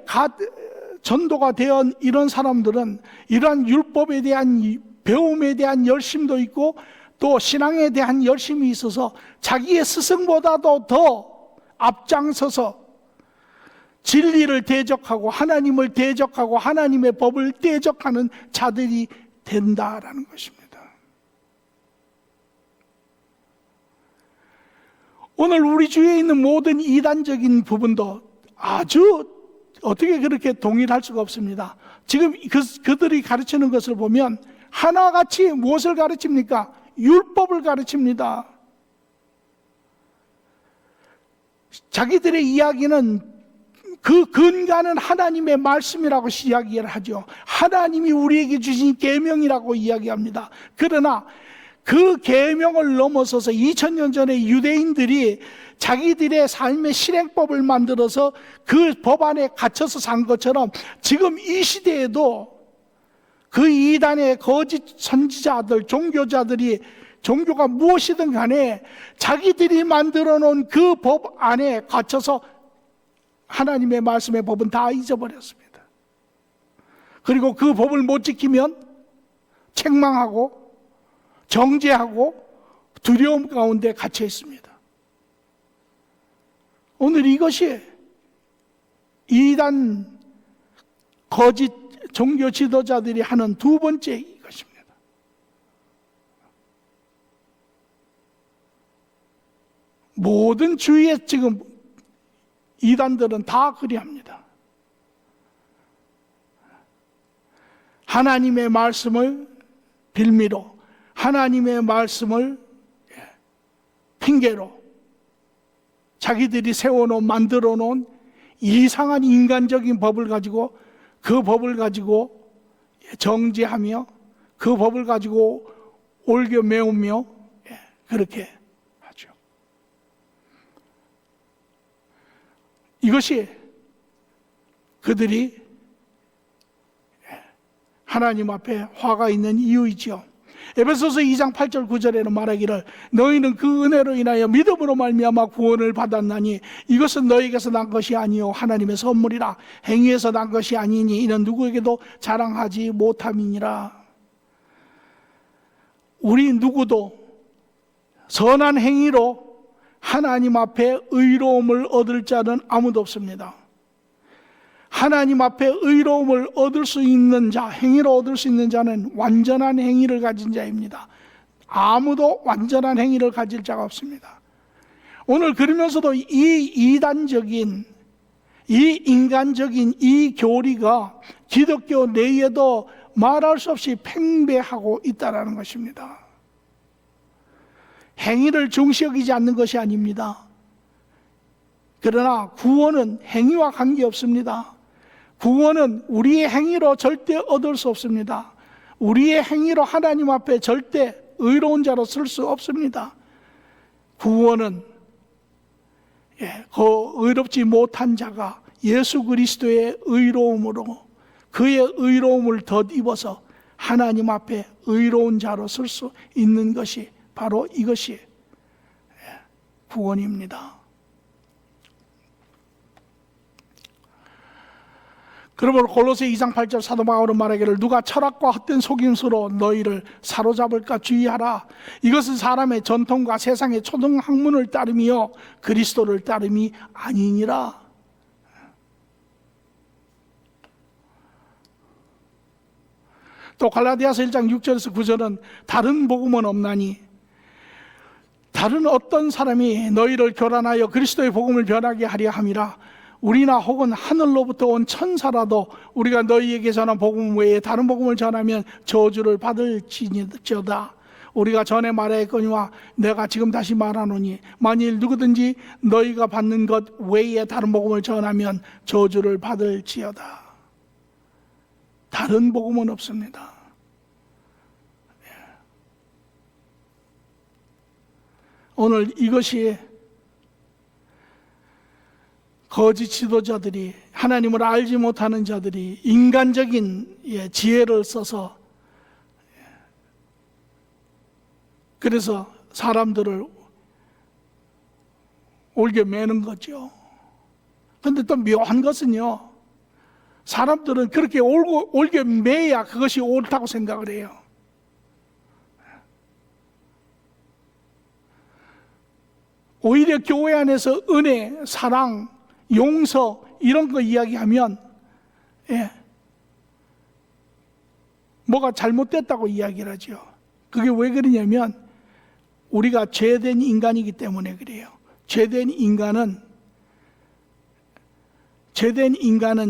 전도가 된 이런 사람들은 이러한 율법에 대한 배움에 대한 열심도 있고 또 신앙에 대한 열심이 있어서 자기의 스승보다도 더 앞장서서 진리를 대적하고 하나님을 대적하고 하나님의 법을 대적하는 자들이 된다라는 것입니다. 오늘 우리 주위에 있는 모든 이단적인 부분도 아주 어떻게 그렇게 동일할 수가 없습니다. 지금 그들이 가르치는 것을 보면 하나같이 무엇을 가르칩니까? 율법을 가르칩니다. 자기들의 이야기는 그 근간은 하나님의 말씀이라고 이야기를 하죠. 하나님이 우리에게 주신 계명이라고 이야기합니다. 그러나 그 계명을 넘어서서 2000년 전에 유대인들이 자기들의 삶의 실행법을 만들어서 그 법 안에 갇혀서 산 것처럼 지금 이 시대에도 그 이단의 거짓 선지자들, 종교자들이 종교가 무엇이든 간에 자기들이 만들어 놓은 그 법 안에 갇혀서 하나님의 말씀의 법은 다 잊어버렸습니다. 그리고 그 법을 못 지키면 책망하고 정죄하고 두려움 가운데 갇혀 있습니다. 오늘 이것이 이단 거짓 종교 지도자들이 하는 두 번째 이것입니다. 모든 주위에 지금 이단들은 다 그리합니다. 하나님의 말씀을 빌미로, 하나님의 말씀을 핑계로 자기들이 세워놓은 만들어 놓은 이상한 인간적인 법을 가지고 그 법을 가지고 정죄하며 그 법을 가지고 옳게 메우며 그렇게 하죠. 이것이 그들이 하나님 앞에 화가 있는 이유이지요. 에베소서 2장 8절 9절에는 말하기를 너희는 그 은혜로 인하여 믿음으로 말미암아 구원을 받았나니 이것은 너희에게서 난 것이 아니요 하나님의 선물이라 행위에서 난 것이 아니니 이는 누구에게도 자랑하지 못함이니라. 우리 누구도 선한 행위로 하나님 앞에 의로움을 얻을 자는 아무도 없습니다. 하나님 앞에 의로움을 얻을 수 있는 자, 행위로 얻을 수 있는 자는 완전한 행위를 가진 자입니다. 아무도 완전한 행위를 가질 자가 없습니다. 오늘 그러면서도 이 이단적인, 이 인간적인 이 교리가 기독교 내에도 말할 수 없이 팽배하고 있다는 것입니다. 행위를 중시 여기지 않는 것이 아닙니다. 그러나 구원은 행위와 관계없습니다. 구원은 우리의 행위로 절대 얻을 수 없습니다. 우리의 행위로 하나님 앞에 절대 의로운 자로 설 수 없습니다. 구원은 그 의롭지 못한 자가 예수 그리스도의 의로움으로 그의 의로움을 덧입어서 하나님 앞에 의로운 자로 설 수 있는 것이 바로 이것이 구원입니다. 그러므로 골로새 2장 8절 사도 바울은 말하기를 누가 철학과 헛된 속임수로 너희를 사로잡을까 주의하라. 이것은 사람의 전통과 세상의 초등학문을 따름이요 그리스도를 따름이 아니니라. 또 갈라디아서 1장 6절에서 9절은 다른 복음은 없나니 다른 어떤 사람이 너희를 교란하여 그리스도의 복음을 변하게 하려 함이라. 우리나 혹은 하늘로부터 온 천사라도 우리가 너희에게 전한 복음 외에 다른 복음을 전하면 저주를 받을지어다. 우리가 전에 말하였거니와 내가 지금 다시 말하노니 만일 누구든지 너희가 받는 것 외에 다른 복음을 전하면 저주를 받을지어다. 다른 복음은 없습니다. 오늘 이것이 거짓 지도자들이 하나님을 알지 못하는 자들이 인간적인 지혜를 써서 그래서 사람들을 옳게 매는 거죠. 그런데 또 묘한 것은요, 사람들은 그렇게 옳게 매야 그것이 옳다고 생각을 해요. 오히려 교회 안에서 은혜, 사랑, 용서 이런 거 이야기하면 뭐가 잘못됐다고 이야기를 하죠. 그게 왜 그러냐면 우리가 죄된 인간이기 때문에 그래요. 죄된 인간은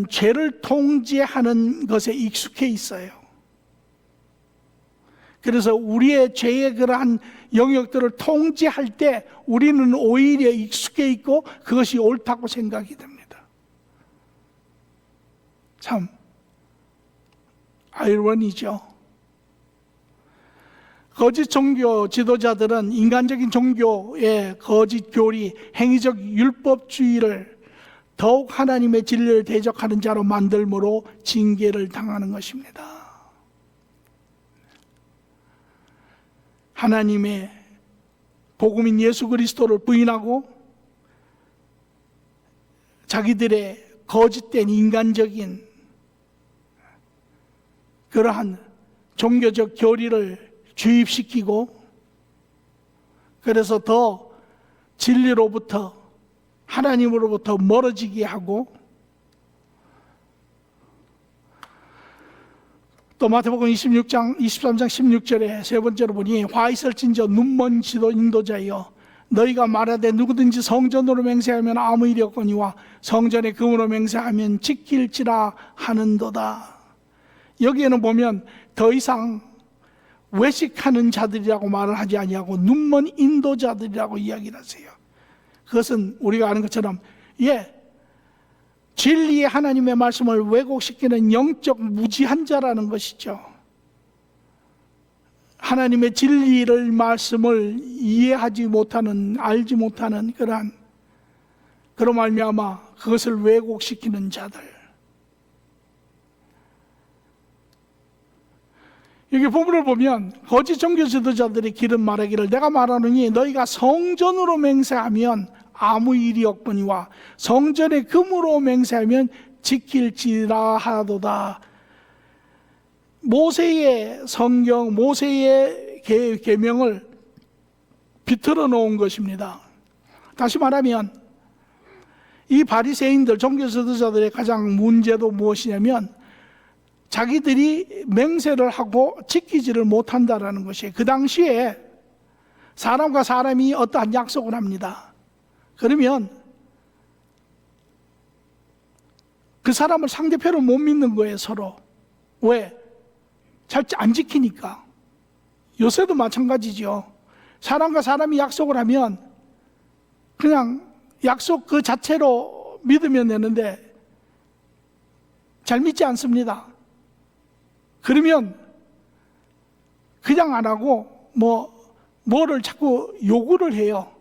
죄를 통제하는 것에 익숙해 있어요. 그래서 우리의 죄의 그러한 영역들을 통제할 때 우리는 오히려 익숙해 있고 그것이 옳다고 생각이 됩니다. 참 아이러니죠. 거짓 종교 지도자들은 인간적인 종교의 거짓 교리, 행위적 율법주의를 더욱 하나님의 진리를 대적하는 자로 만들므로 징계를 당하는 것입니다. 하나님의 복음인 예수 그리스도를 부인하고 자기들의 거짓된 인간적인 그러한 종교적 교리를 주입시키고 그래서 더 진리로부터 하나님으로부터 멀어지게 하고 또 마태복음 23장 16절에 세 번째로 보니 화 있을진저 눈먼 지도 인도자여 너희가 말하되 누구든지 성전으로 맹세하면 아무 일이 없거니와 성전에 금으로 맹세하면 지킬지라 하는도다. 여기에는 보면 더 이상 외식하는 자들이라고 말을 하지 아니하고 눈먼 인도자들이라고 이야기를 하세요. 그것은 우리가 아는 것처럼 진리의 하나님의 말씀을 왜곡시키는 영적 무지한 자라는 것이죠. 하나님의 진리를 말씀을 이해하지 못하는 알지 못하는 그로 말미암아 그것을 왜곡시키는 자들. 여기 본문을 보면 거짓 종교 지도자들의 길은 말하기를 내가 말하노니 너희가 성전으로 맹세하면 아무 일이 없거니와 성전에 금으로 맹세하면 지킬지라 하도다. 모세의 성경, 모세의 계명을 비틀어 놓은 것입니다. 다시 말하면 이 바리새인들, 종교 지도자들의 가장 문제도 무엇이냐면 자기들이 맹세를 하고 지키지를 못한다라는 것이에요. 그 당시에 사람과 사람이 어떠한 약속을 합니다. 그러면 그 사람을 상대편을 못 믿는 거예요, 서로. 왜? 잘 안 지키니까. 요새도 마찬가지죠. 사람과 사람이 약속을 하면 그냥 약속 그 자체로 믿으면 되는데 잘 믿지 않습니다. 그러면 그냥 안 하고 뭐를 자꾸 요구를 해요.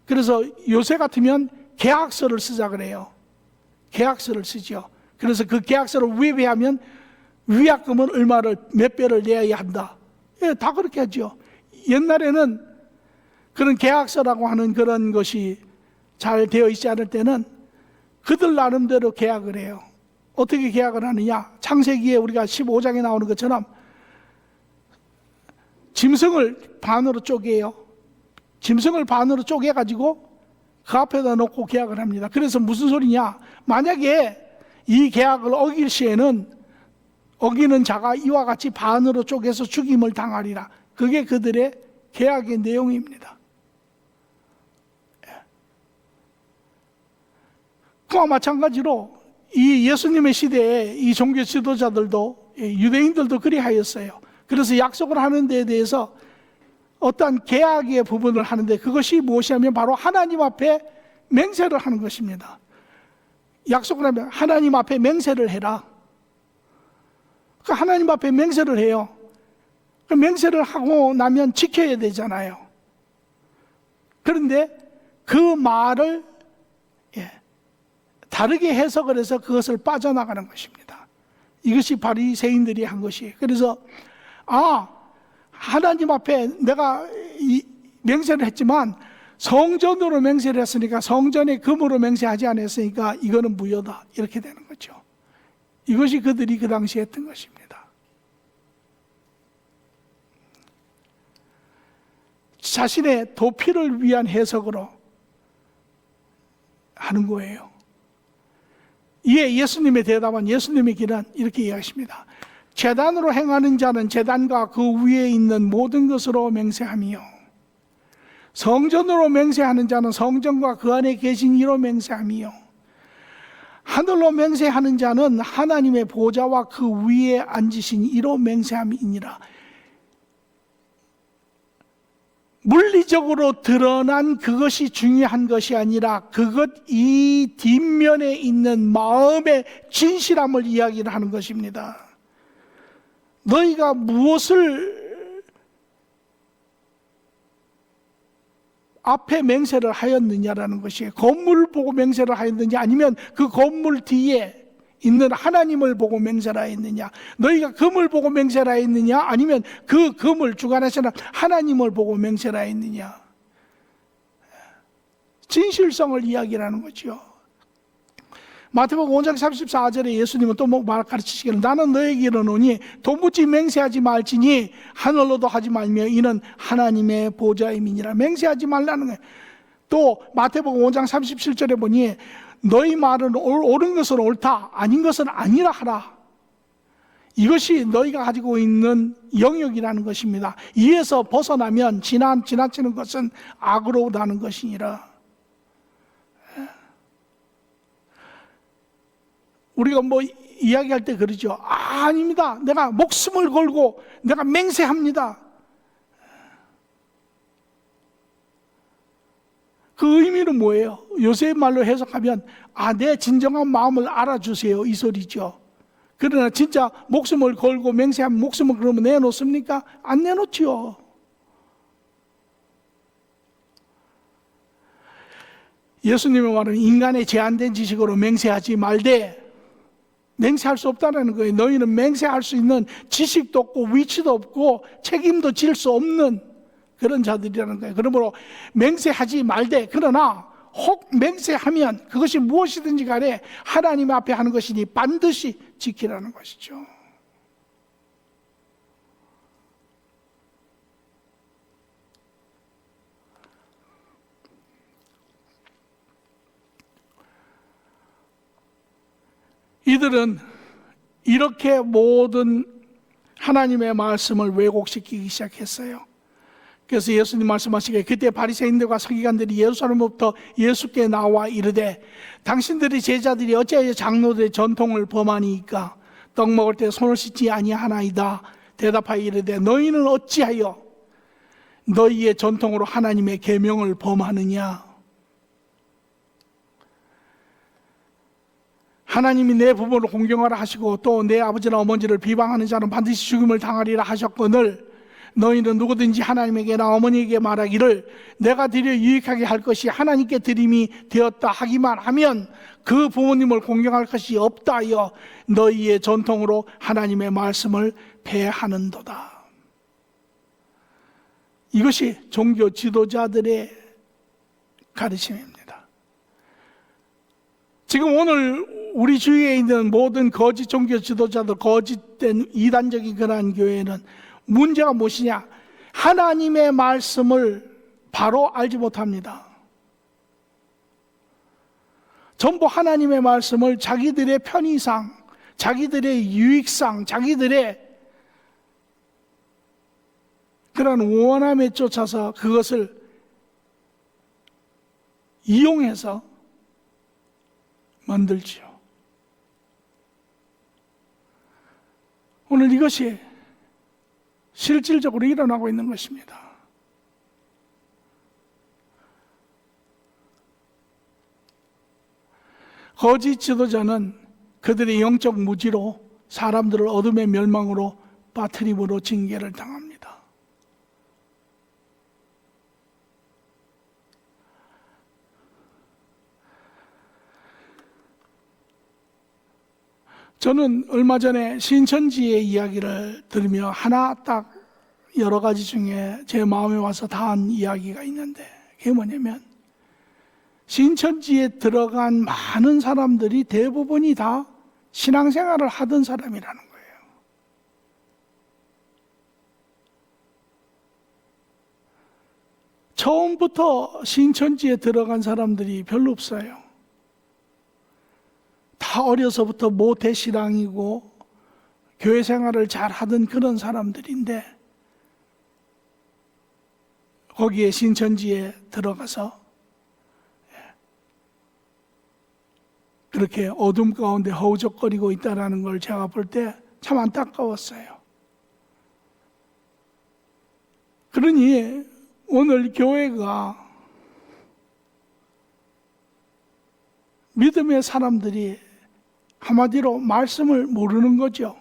그래서 요새 같으면 계약서를 쓰자 그래요. 계약서를 쓰죠. 그래서 그 계약서를 위배하면 위약금은 얼마를 몇 배를 내야 한다. 예, 다 그렇게 하죠. 옛날에는 그런 계약서라고 하는 그런 것이 잘 되어 있지 않을 때는 그들 나름대로 계약을 해요. 어떻게 계약을 하느냐? 창세기에 우리가 15장에 나오는 것처럼 짐승을 반으로 쪼개요. 짐승을 반으로 쪼개가지고 그 앞에다 놓고 계약을 합니다. 그래서 무슨 소리냐? 만약에 이 계약을 어길 시에는 어기는 자가 이와 같이 반으로 쪼개서 죽임을 당하리라. 그게 그들의 계약의 내용입니다. 그와 마찬가지로 이 예수님의 시대에 이 종교 지도자들도 유대인들도 그리하였어요. 그래서 약속을 하는 데에 대해서 어떠한 계약의 부분을 하는데 그것이 무엇이냐면 바로 하나님 앞에 맹세를 하는 것입니다. 약속을 하면 하나님 앞에 맹세를 해라. 그 하나님 앞에 맹세를 해요. 그 맹세를 하고 나면 지켜야 되잖아요. 그런데 그 말을 다르게 해석을 해서 그것을 빠져나가는 것입니다. 이것이 바리새인들이 한 것이에요. 그래서 하나님 앞에 내가 맹세를 했지만 성전으로 맹세를 했으니까 성전의 금으로 맹세하지 않았으니까 이거는 무효다. 이렇게 되는 거죠. 이것이 그들이 그 당시에 했던 것입니다. 자신의 도피를 위한 해석으로 하는 거예요. 이에 예수님의 대답은 예수님의 길은 이렇게 이야기하십니다. 제단으로 행하는 자는 제단과 그 위에 있는 모든 것으로 맹세하며 성전으로 맹세하는 자는 성전과 그 안에 계신 이로 맹세하며 하늘로 맹세하는 자는 하나님의 보좌와 그 위에 앉으신 이로 맹세함이니라. 물리적으로 드러난 그것이 중요한 것이 아니라 이 뒷면에 있는 마음의 진실함을 이야기를 하는 것입니다. 너희가 무엇을 앞에 맹세를 하였느냐라는 것이에요. 건물을 보고 맹세를 하였느냐 아니면 그 건물 뒤에 있는 하나님을 보고 맹세를 하였느냐, 너희가 금을 보고 맹세를 하였느냐 아니면 그 금을 주관하시는 하나님을 보고 맹세를 하였느냐. 진실성을 이야기하는 거죠. 마태복음 5장 34절에 예수님은 또 가르치시기를 나는 너에게 이르노니 도무지 맹세하지 말지니 하늘로도 하지 말며 이는 하나님의 보좌임이니라. 맹세하지 말라는 거예요. 또 마태복음 5장 37절에 보니 너희 말은 옳은 것은 옳다 아닌 것은 아니라 하라. 이것이 너희가 가지고 있는 영역이라는 것입니다. 이에서 벗어나면 지나치는 것은 악으로 나는 것이니라. 우리가 이야기할 때 그러죠. 아닙니다. 내가 목숨을 걸고 내가 맹세합니다. 그 의미는 뭐예요? 요새 말로 해석하면 내 진정한 마음을 알아주세요 이 소리죠. 그러나 진짜 목숨을 걸고 맹세하면 목숨을 그러면 내놓습니까? 안 내놓지요. 예수님의 말은 인간의 제한된 지식으로 맹세하지 말되 맹세할 수 없다는 거예요. 너희는 맹세할 수 있는 지식도 없고 위치도 없고 책임도 질 수 없는 그런 자들이라는 거예요. 그러므로 맹세하지 말되 그러나 혹 맹세하면 그것이 무엇이든지 간에 하나님 앞에 하는 것이니 반드시 지키라는 것이죠. 이들은 이렇게 모든 하나님의 말씀을 왜곡시키기 시작했어요. 그래서 예수님 말씀하시기에 그때 바리새인들과 서기관들이 예루살렘으로부터 예수께 나와 이르되 당신들의 제자들이 어찌하여 장로들의 전통을 범하니까 떡 먹을 때 손을 씻지 아니하나이다. 대답하여 이르되 너희는 어찌하여 너희의 전통으로 하나님의 계명을 범하느냐. 하나님이 내 부모를 공경하라 하시고 또 내 아버지나 어머니를 비방하는 자는 반드시 죽임을 당하리라 하셨거늘 너희는 누구든지 하나님에게나 어머니에게 말하기를 내가 드려 유익하게 할 것이 하나님께 드림이 되었다 하기만 하면 그 부모님을 공경할 것이 없다 하여 너희의 전통으로 하나님의 말씀을 폐하는도다. 이것이 종교 지도자들의 가르침입니다. 지금 오늘 우리 주위에 있는 모든 거짓 종교 지도자들, 거짓된 이단적인 그러한 교회는 문제가 무엇이냐? 하나님의 말씀을 바로 알지 못합니다. 전부 하나님의 말씀을 자기들의 편의상, 자기들의 유익상, 자기들의 그런 원함에 쫓아서 그것을 이용해서 만들지요. 오늘 이것이 실질적으로 일어나고 있는 것입니다. 거짓 지도자는 그들의 영적 무지로 사람들을 어둠의 멸망으로 빠뜨림으로 징계를 당합니다. 저는 얼마 전에 신천지의 이야기를 들으며 하나 딱 여러 가지 중에 제 마음에 와서 닿은 이야기가 있는데, 그게 뭐냐면 신천지에 들어간 많은 사람들이 대부분이 다 신앙생활을 하던 사람이라는 거예요. 처음부터 신천지에 들어간 사람들이 별로 없어요. 다 어려서부터 모태신앙이고 교회 생활을 잘 하던 그런 사람들인데, 거기에 신천지에 들어가서 그렇게 어둠 가운데 허우적거리고 있다는 걸 제가 볼 때 참 안타까웠어요. 그러니 오늘 교회가 믿음의 사람들이 한마디로 말씀을 모르는 거죠.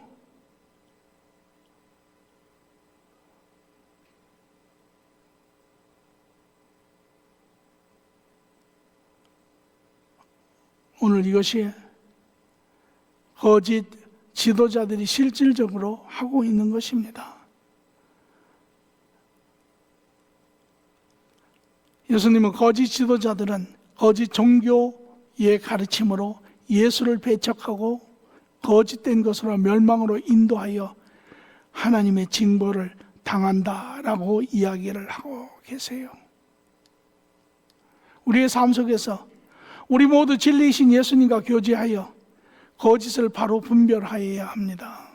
오늘 이것이 거짓 지도자들이 실질적으로 하고 있는 것입니다. 예수님은 거짓 지도자들은 거짓 종교의 가르침으로 예수를 배척하고 거짓된 것으로 멸망으로 인도하여 하나님의 징벌을 당한다라고 이야기를 하고 계세요. 우리의 삶 속에서 우리 모두 진리이신 예수님과 교제하여 거짓을 바로 분별하여야 합니다.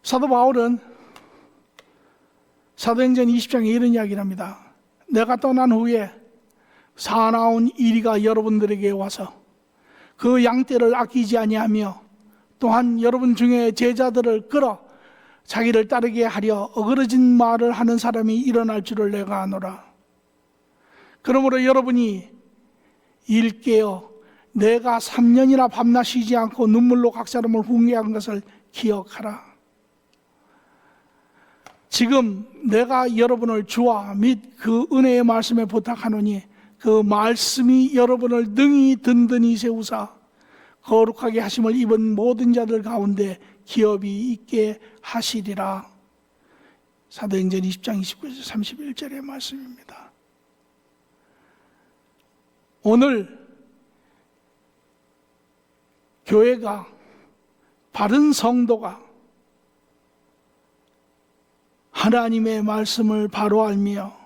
사도 바울은 사도행전 20장에 이런 이야기를 합니다. 내가 떠난 후에 사나운 이리가 여러분들에게 와서 그 양떼를 아끼지 아니하며 또한 여러분 중에 제자들을 끌어 자기를 따르게 하려 어그러진 말을 하는 사람이 일어날 줄을 내가 아노라. 그러므로 여러분이 일깨어 내가 3년이나 밤낮 쉬지 않고 눈물로 각 사람을 훈계한 것을 기억하라. 지금 내가 여러분을 주와 및 그 은혜의 말씀에 부탁하노니 그 말씀이 여러분을 능히 든든히 세우사 거룩하게 하심을 입은 모든 자들 가운데 기업이 있게 하시리라. 사도행전 20장 29절 31절의 말씀입니다. 오늘 교회가, 바른 성도가 하나님의 말씀을 바로 알며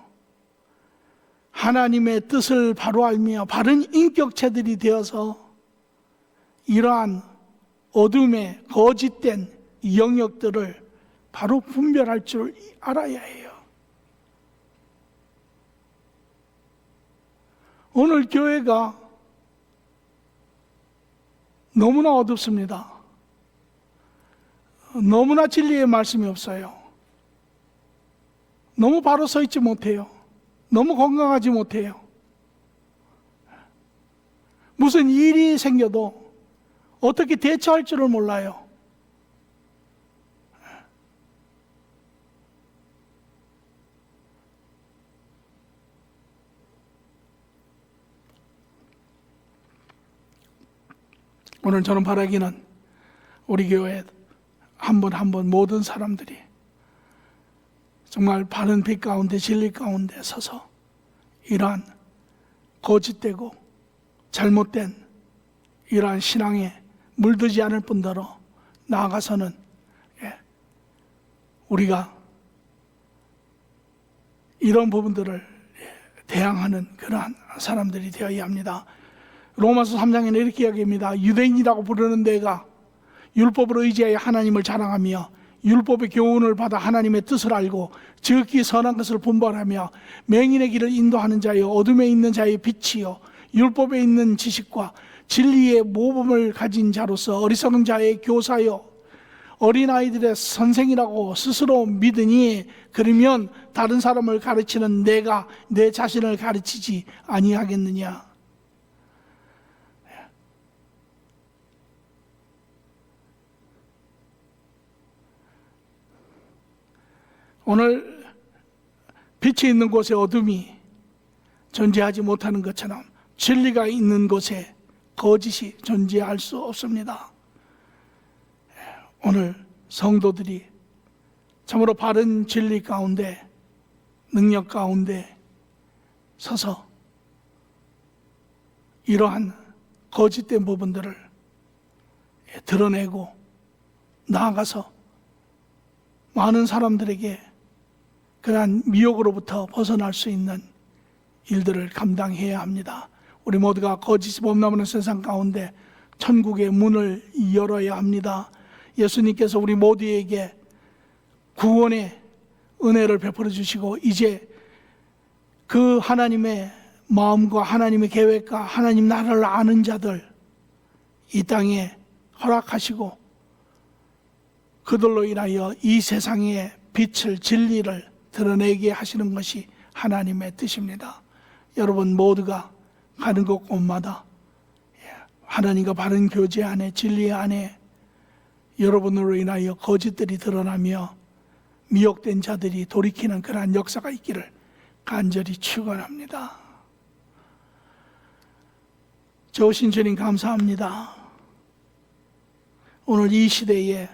하나님의 뜻을 바로 알며 바른 인격체들이 되어서 이러한 어둠의 거짓된 영역들을 바로 분별할 줄 알아야 해요. 오늘 교회가 너무나 어둡습니다. 너무나 진리의 말씀이 없어요. 너무 바로 서 있지 못해요. 너무 건강하지 못해요. 무슨 일이 생겨도 어떻게 대처할 줄을 몰라요. 오늘 저는 바라기는 우리 교회 한 분 한 분 모든 사람들이 정말 바른 빛 가운데 진리 가운데 서서 이러한 거짓되고 잘못된 이러한 신앙에 물들지 않을 뿐더러 나아가서는 우리가 이런 부분들을 대항하는 그러한 사람들이 되어야 합니다. 로마서 3장에는 이렇게 이야기합니다. 유대인이라고 부르는 내가 율법을 의지하여 하나님을 자랑하며 율법의 교훈을 받아 하나님의 뜻을 알고 지극히 선한 것을 분별하며 맹인의 길을 인도하는 자여 어둠에 있는 자의 빛이요 율법에 있는 지식과 진리의 모범을 가진 자로서 어리석은 자의 교사요 어린아이들의 선생이라고 스스로 믿으니 그러면 다른 사람을 가르치는 내가 내 자신을 가르치지 아니하겠느냐. 오늘 빛이 있는 곳에 어둠이 존재하지 못하는 것처럼 진리가 있는 곳에 거짓이 존재할 수 없습니다. 오늘 성도들이 참으로 바른 진리 가운데 능력 가운데 서서 이러한 거짓된 부분들을 드러내고 나아가서 많은 사람들에게 그러한 미혹으로부터 벗어날 수 있는 일들을 감당해야 합니다. 우리 모두가 거짓이 범람하는 세상 가운데 천국의 문을 열어야 합니다. 예수님께서 우리 모두에게 구원의 은혜를 베풀어 주시고 이제 그 하나님의 마음과 하나님의 계획과 하나님 나라를 아는 자들 이 땅에 허락하시고 그들로 인하여 이 세상의 빛을 진리를 드러내게 하시는 것이 하나님의 뜻입니다. 여러분 모두가 가는 곳곳마다 하나님과 바른 교제 안에 진리 안에 여러분으로 인하여 거짓들이 드러나며 미혹된 자들이 돌이키는 그러한 역사가 있기를 간절히 축원합니다. 좋으신 주님 감사합니다. 오늘 이 시대에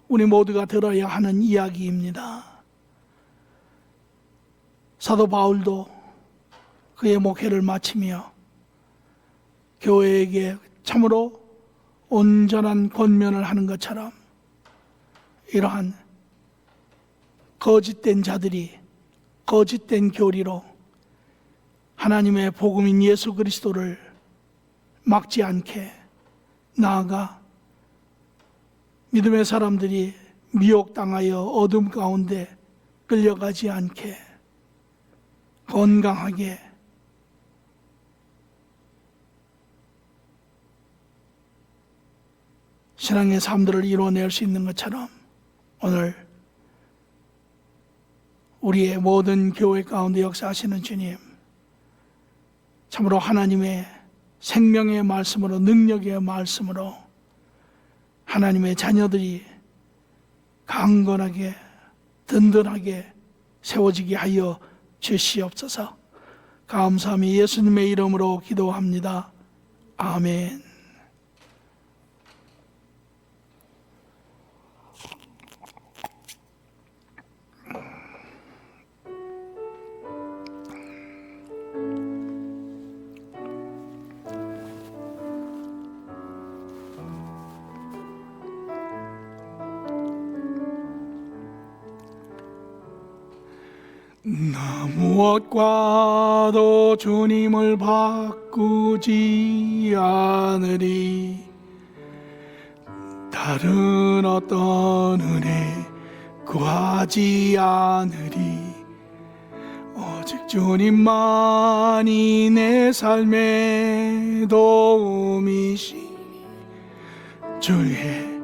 우리 모두가 들어야 하는 이야기입니다. 사도 바울도 그의 목회를 마치며 교회에게 참으로 온전한 권면을 하는 것처럼 이러한 거짓된 자들이 거짓된 교리로 하나님의 복음인 예수 그리스도를 막지 않게 나아가 믿음의 사람들이 미혹당하여 어둠 가운데 끌려가지 않게 건강하게 신앙의 삶들을 이루어낼 수 있는 것처럼 오늘 우리의 모든 교회 가운데 역사하시는 주님 참으로 하나님의 생명의 말씀으로 능력의 말씀으로 하나님의 자녀들이 강건하게 든든하게 세워지게 하여 주시옵소서. 감사하며 예수님의 이름으로 기도합니다. 아멘. 나 무엇과도 주님을 바꾸지 않으리 다른 어떤 은혜 구하지 않으리 오직 주님만이 내 삶의 도움이시니 주의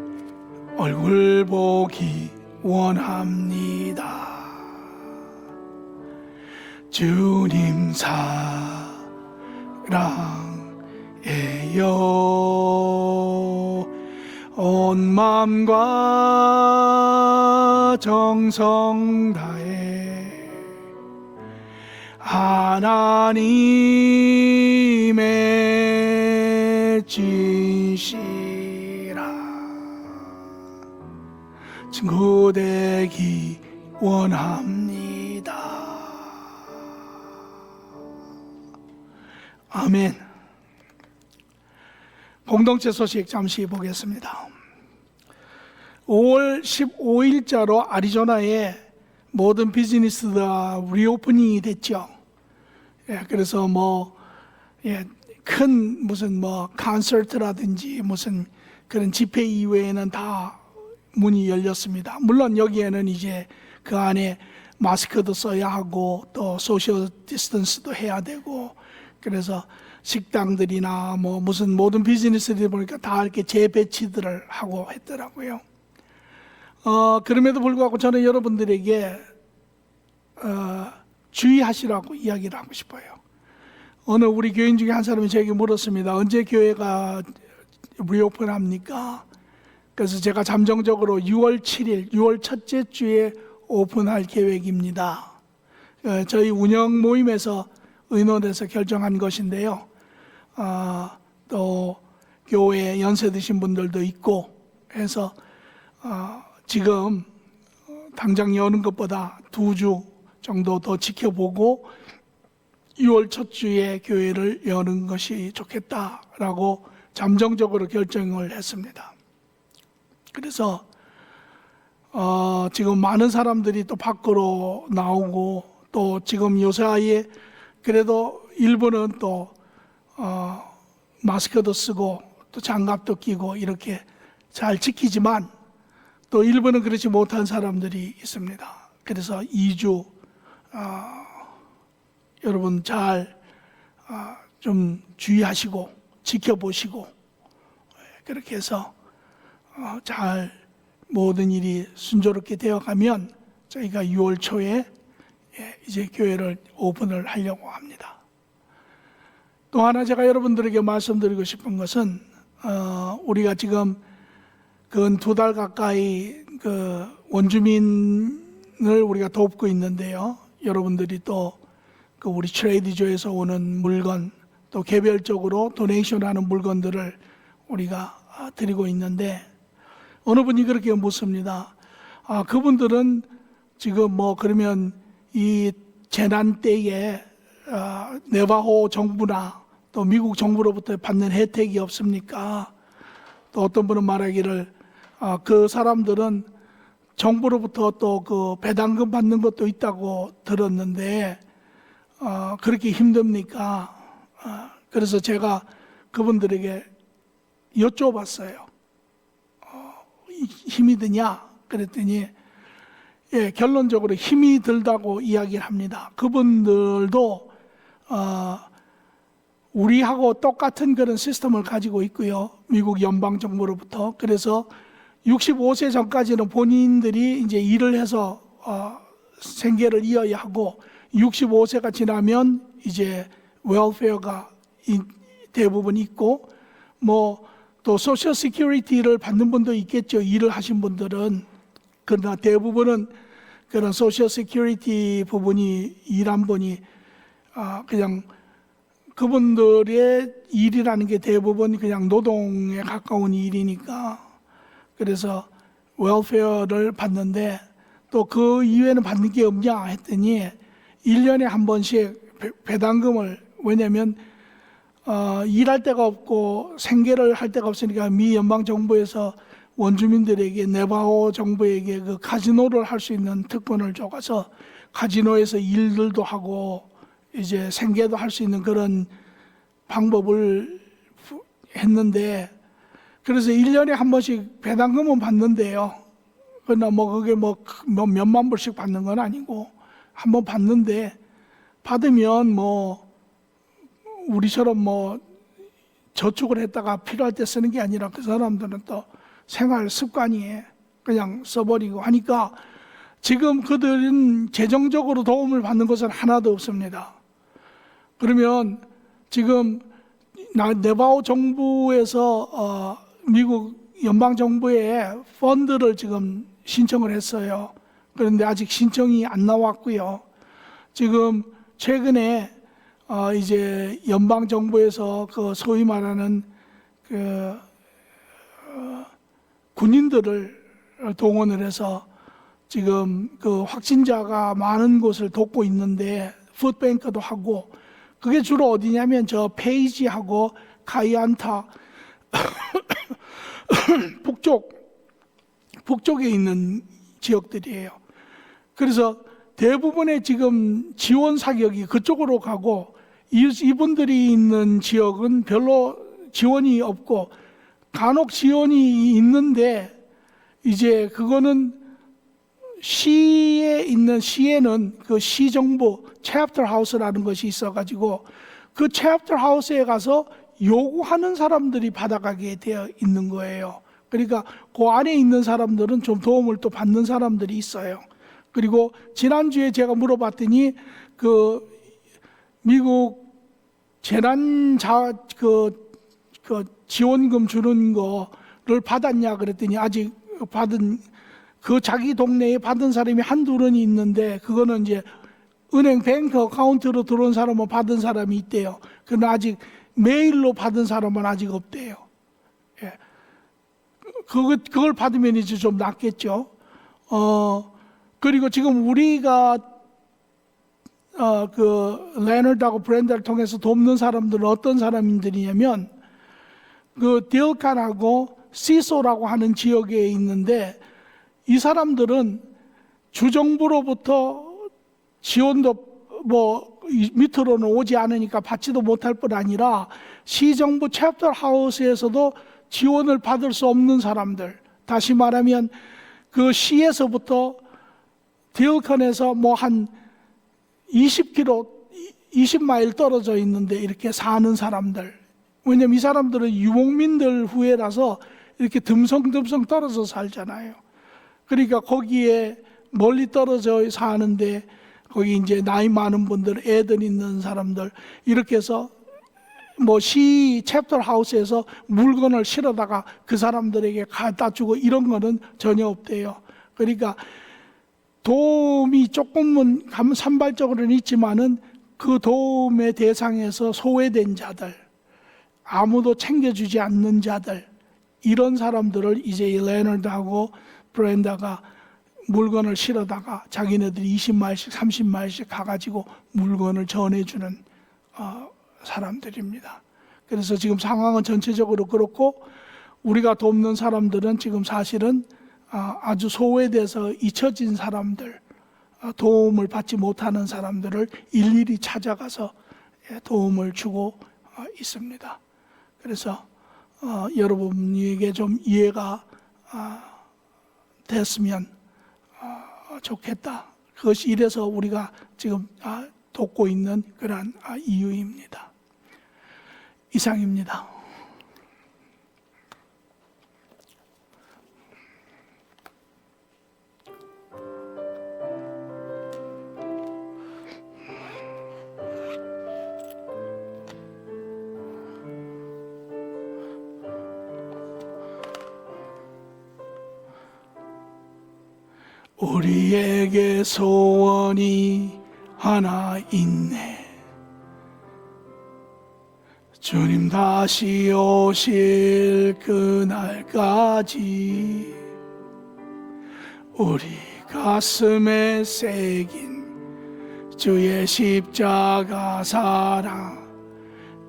얼굴 보기 원합니다. 주님 사랑해요. 온 마음과 정성 다해 하나님의 진시라. 친구 되기 원합니다. 아멘. 공동체 소식 잠시 보겠습니다. 5월 15일자로 아리조나에 모든 비즈니스가 리오프닝이 됐죠. 그래서 큰 무슨 콘서트라든지 무슨 그런 집회 이외에는 다 문이 열렸습니다. 물론 여기에는 이제 그 안에 마스크도 써야 하고 또 소셜 디스턴스도 해야 되고, 그래서 식당들이나 무슨 모든 비즈니스들이 보니까 다 이렇게 재배치들을 하고 했더라고요. 그럼에도 불구하고 저는 여러분들에게 주의하시라고 이야기를 하고 싶어요. 어느 우리 교인 중에 한 사람이 저에게 물었습니다. 언제 교회가 리오픈 합니까? 그래서 제가 잠정적으로 6월 7일, 6월 첫째 주에 오픈할 계획입니다. 저희 운영 모임에서 의논해서 결정한 것인데요. 또 교회 연세 드신 분들도 있고 해서 지금 당장 여는 것보다 2주 정도 더 지켜보고 6월 첫 주에 교회를 여는 것이 좋겠다라고 잠정적으로 결정을 했습니다. 그래서 지금 많은 사람들이 또 밖으로 나오고, 또 지금 요사이에 그래도 일부는 또 마스크도 쓰고 또 장갑도 끼고 이렇게 잘 지키지만, 또 일부는 그렇지 못한 사람들이 있습니다. 그래서 2주 여러분 잘 좀 주의하시고 지켜보시고, 그렇게 해서 잘 모든 일이 순조롭게 되어가면 저희가 6월 초에 이제 교회를 오픈을 하려고 합니다. 또 하나 제가 여러분들에게 말씀드리고 싶은 것은 우리가 지금 근 2달 가까이 그 원주민을 우리가 돕고 있는데요. 여러분들이 또 그 우리 트레이드조에서 오는 물건, 또 개별적으로 도네이션하는 물건들을 우리가 드리고 있는데, 어느 분이 그렇게 묻습니다. 그분들은 지금 그러면 이 재난 때에 네바호 정부나 또 미국 정부로부터 받는 혜택이 없습니까? 또 어떤 분은 말하기를 그 사람들은 정부로부터 또 그 배당금 받는 것도 있다고 들었는데 그렇게 힘듭니까? 그래서 제가 그분들에게 여쭤봤어요. 힘이 드냐? 그랬더니 결론적으로 힘이 들다고 이야기를 합니다. 그분들도 우리하고 똑같은 그런 시스템을 가지고 있고요. 미국 연방정부로부터. 그래서 65세 전까지는 본인들이 이제 일을 해서 생계를 이어야 하고, 65세가 지나면 이제 웰페어가 대부분 있고, 또 소셜 시큐리티를 받는 분도 있겠죠. 일을 하신 분들은. 그러나 대부분은 그런 소셜 시큐리티 부분이 일한 분이 그냥 그분들의 일이라는 게 대부분 그냥 노동에 가까운 일이니까, 그래서 웰페어를 받는데 또 그 이외에는 받는 게 없냐 했더니 1년에 한 번씩 배당금을, 왜냐하면 일할 데가 없고 생계를 할 데가 없으니까 미 연방 정부에서 원주민들에게, 네바호 정부에게 그 카지노를 할 수 있는 특권을 줘서 카지노에서 일들도 하고 이제 생계도 할 수 있는 그런 방법을 했는데, 그래서 1년에 한 번씩 배당금은 받는데요. 그러나 그게 몇만 불씩 받는 건 아니고 한 번 받는데, 받으면 우리처럼 저축을 했다가 필요할 때 쓰는 게 아니라 그 사람들은 또 생활 습관이 그냥 써버리고 하니까 지금 그들은 재정적으로 도움을 받는 것은 하나도 없습니다. 그러면 지금 네바호 정부에서 미국 연방 정부에 펀드를 지금 신청을 했어요. 그런데 아직 신청이 안 나왔고요. 지금 최근에 이제 연방 정부에서 그 소위 말하는 군인들을 동원을 해서 지금 그 확진자가 많은 곳을 돕고 있는데 푸드뱅크도 하고, 그게 주로 어디냐면 저 페이지하고 카이안타 북쪽에 있는 지역들이에요. 그래서 대부분의 지금 지원 사격이 그쪽으로 가고, 이분들이 있는 지역은 별로 지원이 없고, 간혹 지원이 있는데 이제 그거는 시에는 그 시정부 챕터 하우스라는 것이 있어가지고 그 챕터 하우스에 가서 요구하는 사람들이 받아가게 되어 있는 거예요. 그러니까 그 안에 있는 사람들은 좀 도움을 또 받는 사람들이 있어요. 그리고 지난주에 제가 물어봤더니 그 미국 그 지원금 주는 거를 받았냐 그랬더니 아직 받은, 그 자기 동네에 받은 사람이 한둘은 있는데 그거는 이제 은행 뱅크 어카운트로 들어온 사람은 받은 사람이 있대요. 그러나 아직 메일로 받은 사람은 아직 없대요. 예. 그걸 받으면 이제 좀 낫겠죠. 그리고 지금 우리가 그 레너드하고 브렌다를 통해서 돕는 사람들은 어떤 사람들이냐면 그 딜칸하고 시소라고 하는 지역에 있는데, 이 사람들은 주정부로부터 지원도 뭐 밑으로는 오지 않으니까 받지도 못할 뿐 아니라 시정부 챕터 하우스에서도 지원을 받을 수 없는 사람들, 다시 말하면 그 시에서부터 딜컨에서 뭐 한 20km, 20마일 떨어져 있는데 이렇게 사는 사람들. 왜냐면 이 사람들은 유목민들 후예라서 이렇게 듬성듬성 떨어져 살잖아요. 그러니까 거기에 멀리 떨어져 사는데, 거기 이제 나이 많은 분들, 애들 있는 사람들, 이렇게 해서 뭐 시 챕터 하우스에서 물건을 실어다가 그 사람들에게 갖다 주고 이런 거는 전혀 없대요. 그러니까 도움이 조금은 산발적으로는 있지만은 그 도움의 대상에서 소외된 자들, 아무도 챙겨주지 않는 자들, 이런 사람들을 이제 레너드하고 브렌다가 물건을 실어다가 자기네들이 20마일씩 30마일씩 가가지고 물건을 전해주는 사람들입니다. 그래서 지금 상황은 전체적으로 그렇고, 우리가 돕는 사람들은 지금 사실은 아주 소외돼서 잊혀진 사람들, 도움을 받지 못하는 사람들을 일일이 찾아가서 도움을 주고 있습니다. 그래서 여러분에게 좀 이해가 됐으면 좋겠다. 그것이 이래서 우리가 지금 돕고 있는 그러한 이유입니다. 이상입니다. 우리에게 소원이 하나 있네. 주님 다시 오실 그날까지 우리 가슴에 새긴 주의 십자가 사랑,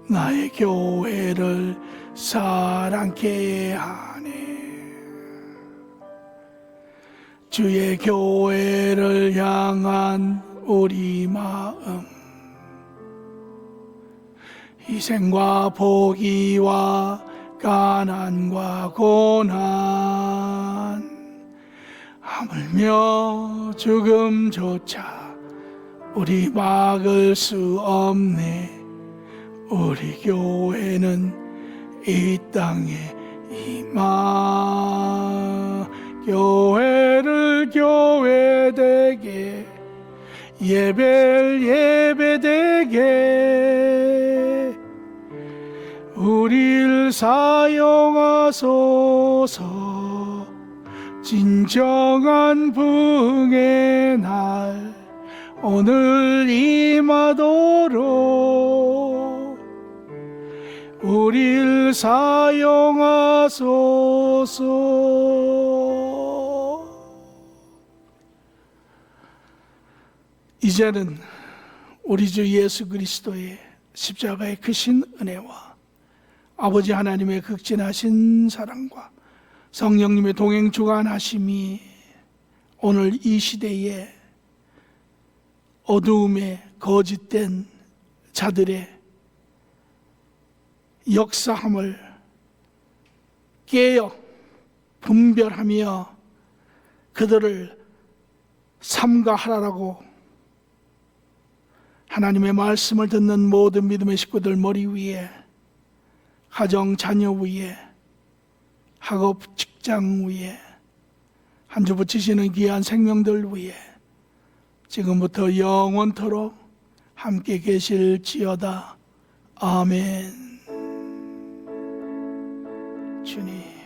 나의 교회를 사랑케 하네. 주의 교회를 향한 우리 마음, 희생과 포기와 가난과 고난, 하물며 죽음조차 우리 막을 수 없네. 우리 교회는 이 땅에 임하. 교회를 교회되게, 예배를 예배되게 우리를 사용하소서. 진정한 부흥의 날 오늘 임하도록 우리를 사용하소서. 이제는 우리 주 예수 그리스도의 십자가의 크신 은혜와 아버지 하나님의 극진하신 사랑과 성령님의 동행 주관하심이 오늘 이 시대에 어두움에 거짓된 자들의 역사함을 깨어 분별하며 그들을 삼가하라고 하나님의 말씀을 듣는 모든 믿음의 식구들 머리 위에, 가정 자녀 위에, 학업 직장 위에, 한 주 붙이시는 귀한 생명들 위에 지금부터 영원토록 함께 계실지어다. 아멘. 주님.